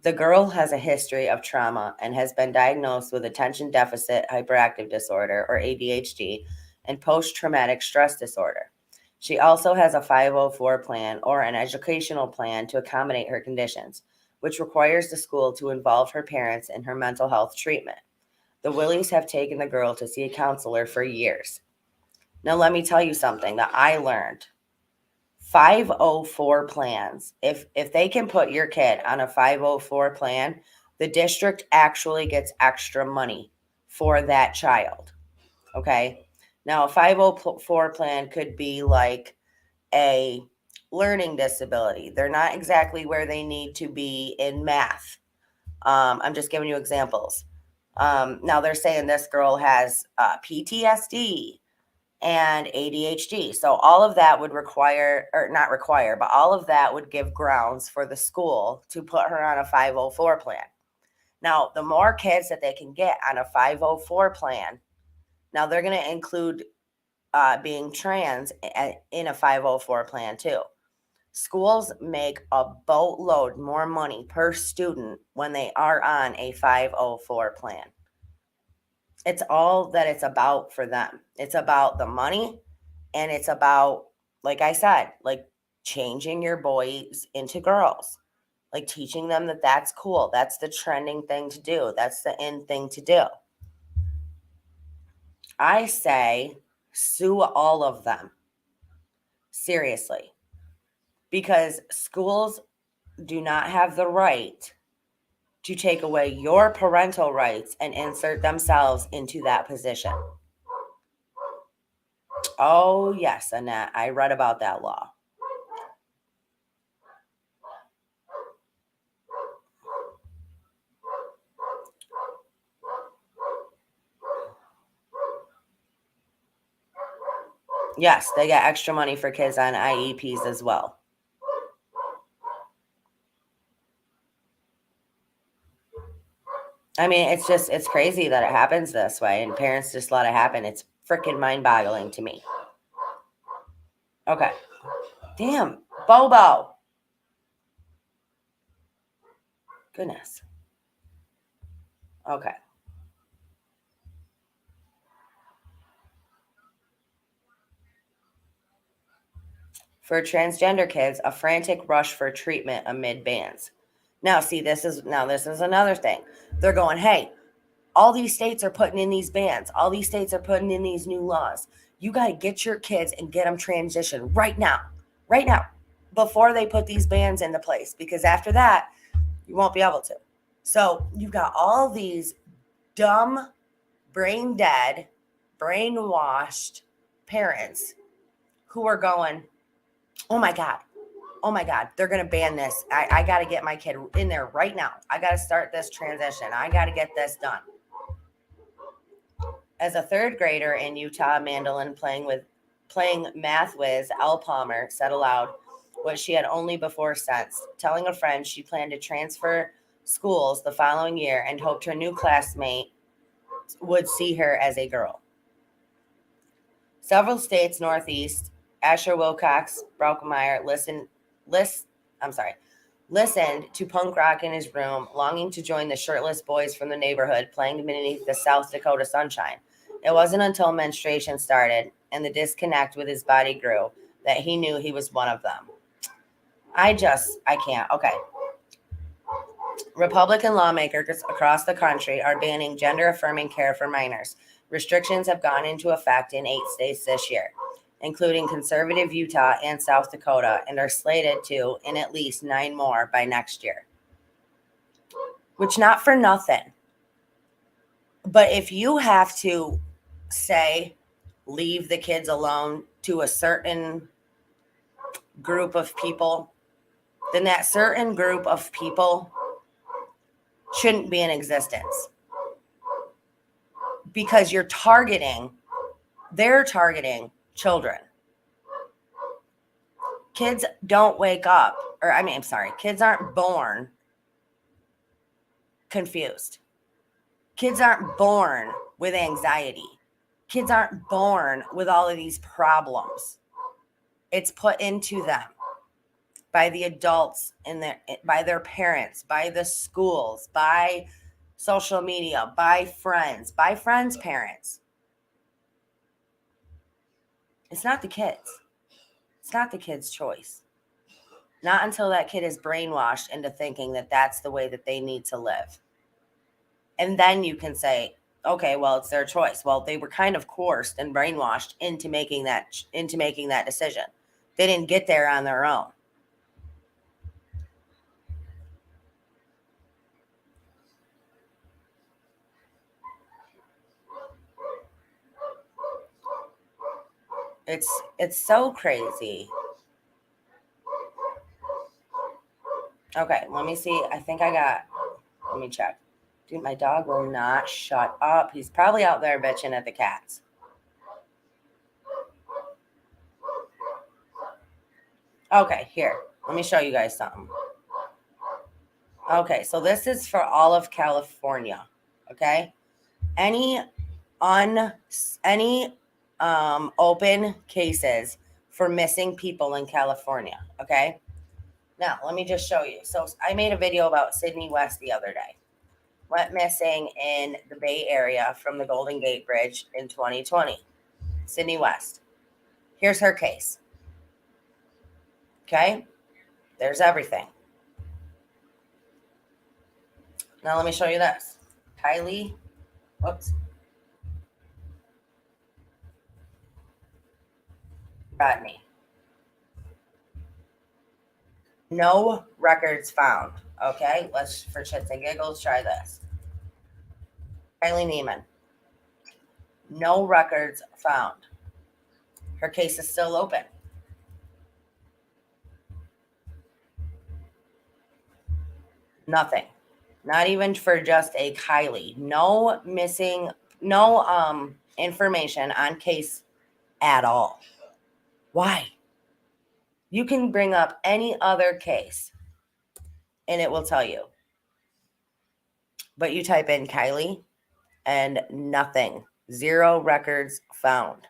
The girl has a history of trauma and has been diagnosed with attention deficit hyperactive disorder, or ADHD, and post-traumatic stress disorder. She also has a 504 plan, or an educational plan, to accommodate her conditions, which requires the school to involve her parents in her mental health treatment. The Willies have taken the girl to see a counselor for years. Now, let me tell you something that I learned. 504 plans, if they can put your kid on a 504 plan, the district actually gets extra money for that child. Okay? Now, a 504 plan could be like a learning disability. They're not exactly where they need to be in math. I'm just giving you examples. Now they're saying this girl has PTSD and ADHD. So all of that would require, or not require, but all of that would give grounds for the school to put her on a 504 plan. Now, the more kids that they can get on a 504 plan, now they're going to include being trans in a 504 plan too. Schools make a boatload more money per student when they are on a 504 plan. It's all that it's about for them. It's about the money, and it's about, like I said, like changing your boys into girls, like teaching them that that's cool. That's the trending thing to do. That's the in thing to do. I say sue all of them. Seriously. Because schools do not have the right to take away your parental rights and insert themselves into that position. Oh, yes, Annette, I read about that law. Yes, they get extra money for kids on IEPs as well. I mean, it's crazy that it happens this way and parents just let it happen. It's freaking mind-boggling to me. Okay. Damn, Bobo. Goodness. Okay. For transgender kids, a frantic rush for treatment amid bans. Now, see, this is another thing. They're going, hey, all these states are putting in these bans. All these states are putting in these new laws. You got to get your kids and get them transitioned right now, before they put these bans into place, because after that, you won't be able to. So you've got all these dumb, brain dead, brainwashed parents who are going, oh my God, they're going to ban this. I got to get my kid in there right now. I got to start this transition. I got to get this done. As a third grader in Utah, mandolin playing math whiz Elle Palmer said aloud what she had only before sensed, telling a friend she planned to transfer schools the following year and hoped her new classmate would see her as a girl. Several states northeast, Asher Wilcox Brockmeyer listened to punk rock in his room, longing to join the shirtless boys from the neighborhood playing beneath the South Dakota sunshine. It wasn't until menstruation started and the disconnect with his body grew that he knew he was one of them. I can't. Okay. Republican lawmakers across the country are banning gender-affirming care for minors. Restrictions have gone into effect in 8 states this year, including conservative Utah and South Dakota, and are slated to in at least 9 more by next year. Which, not for nothing, but if you have to say, leave the kids alone to a certain group of people, then that certain group of people shouldn't be in existence, because they're targeting children. Kids don't wake up, kids aren't born confused. Kids aren't born with anxiety. Kids aren't born with all of these problems. It's put into them by the adults by their parents, by the schools, by social media, by friends' parents. It's not the kids. It's not the kid's choice. Not until that kid is brainwashed into thinking that that's the way that they need to live. And then you can say, okay, well, it's their choice. Well, they were kind of coerced and brainwashed into making that decision. They didn't get there on their own. It's so crazy. Okay, let me see. Let me check. Dude, my dog will not shut up. He's probably out there bitching at the cats. Okay, here. Let me show you guys something. Okay, so this is for all of California. Okay? Any open cases for missing people in California. Okay? Now, let me just show you. So I made a video about Sydney West the other day. Went missing in the Bay Area from the Golden Gate Bridge in 2020. Sydney West. Here's her case. Okay? There's everything. Now let me show you this. Kylie. Whoops. Rodney. No records found. Okay? Let's, for shits and giggles, try this. Kylie Neiman. No records found. Her case is still open. Nothing. Not even for just a Kylie. No missing, no information on case at all. Why? You can bring up any other case and it will tell you. But you type in Kylie and nothing. 0 records found.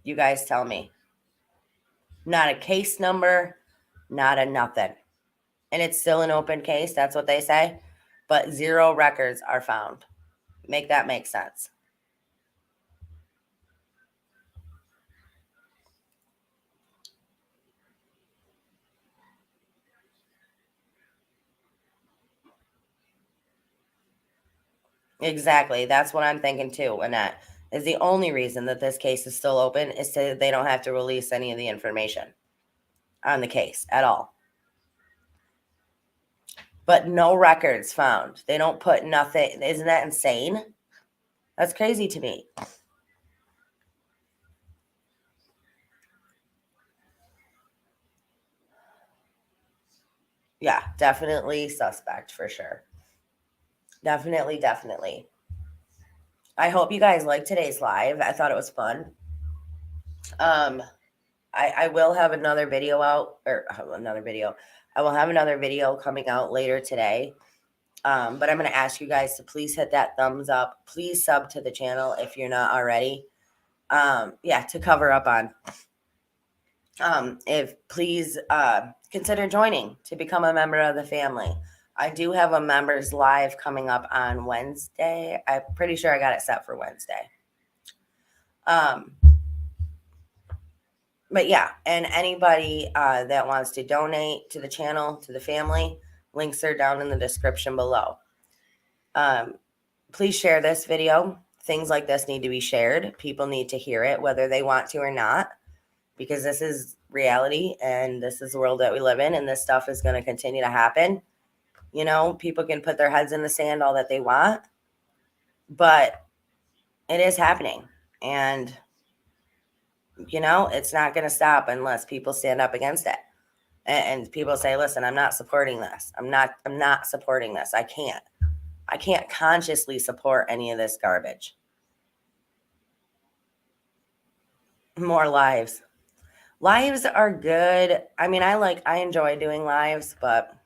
You guys tell me. Not a case number, not a nothing. And it's still an open case, that's what they say. But 0 records are found. Make that make sense. Exactly. That's what I'm thinking too. And that is the only reason that this case is still open, is so they don't have to release any of the information on the case at all. But no records found. They don't put nothing. Isn't that insane? That's crazy to me. Yeah, definitely suspect for sure. Definitely. I hope you guys liked today's live. I thought it was fun. I will have another video out, or another video. I will have another video coming out later today. But I'm going to ask you guys to please hit that thumbs up. Please sub to the channel if you're not already. Yeah, to cover up on. If please consider joining to become a member of the family. I do have a members live coming up on Wednesday. I'm pretty sure I got it set for Wednesday. But yeah, and anybody that wants to donate to the channel, to the family, links are down in the description below. Please share this video. Things like this need to be shared. People need to hear it, whether they want to or not, because this is reality and this is the world that we live in, and this stuff is going to continue to happen. You know, people can put their heads in the sand all that they want, but it is happening. And, you know, it's not going to stop unless people stand up against it. And people say, listen, I'm not supporting this. I'm not supporting this. I can't consciously support any of this garbage. More lives. Lives are good. I mean, I enjoy doing lives, but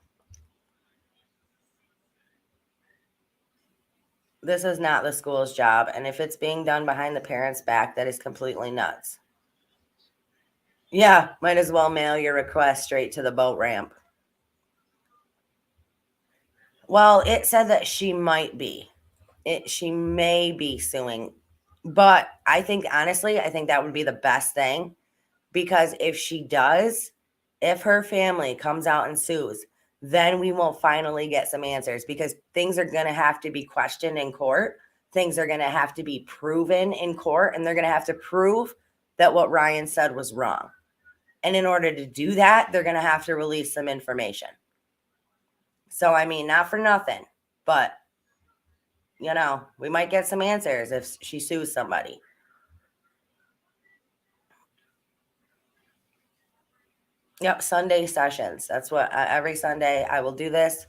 this is not the school's job. And if it's being done behind the parents' back, that is completely nuts. Yeah, might as well mail your request straight to the boat ramp. Well, it said that she might be. She may be suing. But I think, honestly, I think that would be the best thing. Because if she does, if her family comes out and sues, then we will finally get some answers, because things are going to have to be questioned in court. Things are going to have to be proven in court, and they're going to have to prove that what Ryan said was wrong. And in order to do that, they're going to have to release some information. So, I mean, not for nothing, but, you know, we might get some answers if she sues somebody. Yep, Sunday sessions. That's what every Sunday I will do this.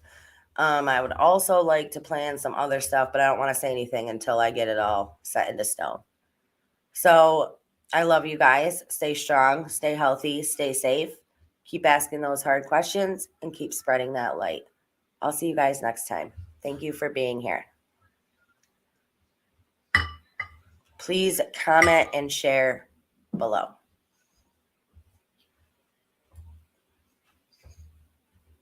I would also like to plan some other stuff, but I don't want to say anything until I get it all set into stone. So I love you guys. Stay strong, stay healthy, stay safe. Keep asking those hard questions and keep spreading that light. I'll see you guys next time. Thank you for being here. Please comment and share below.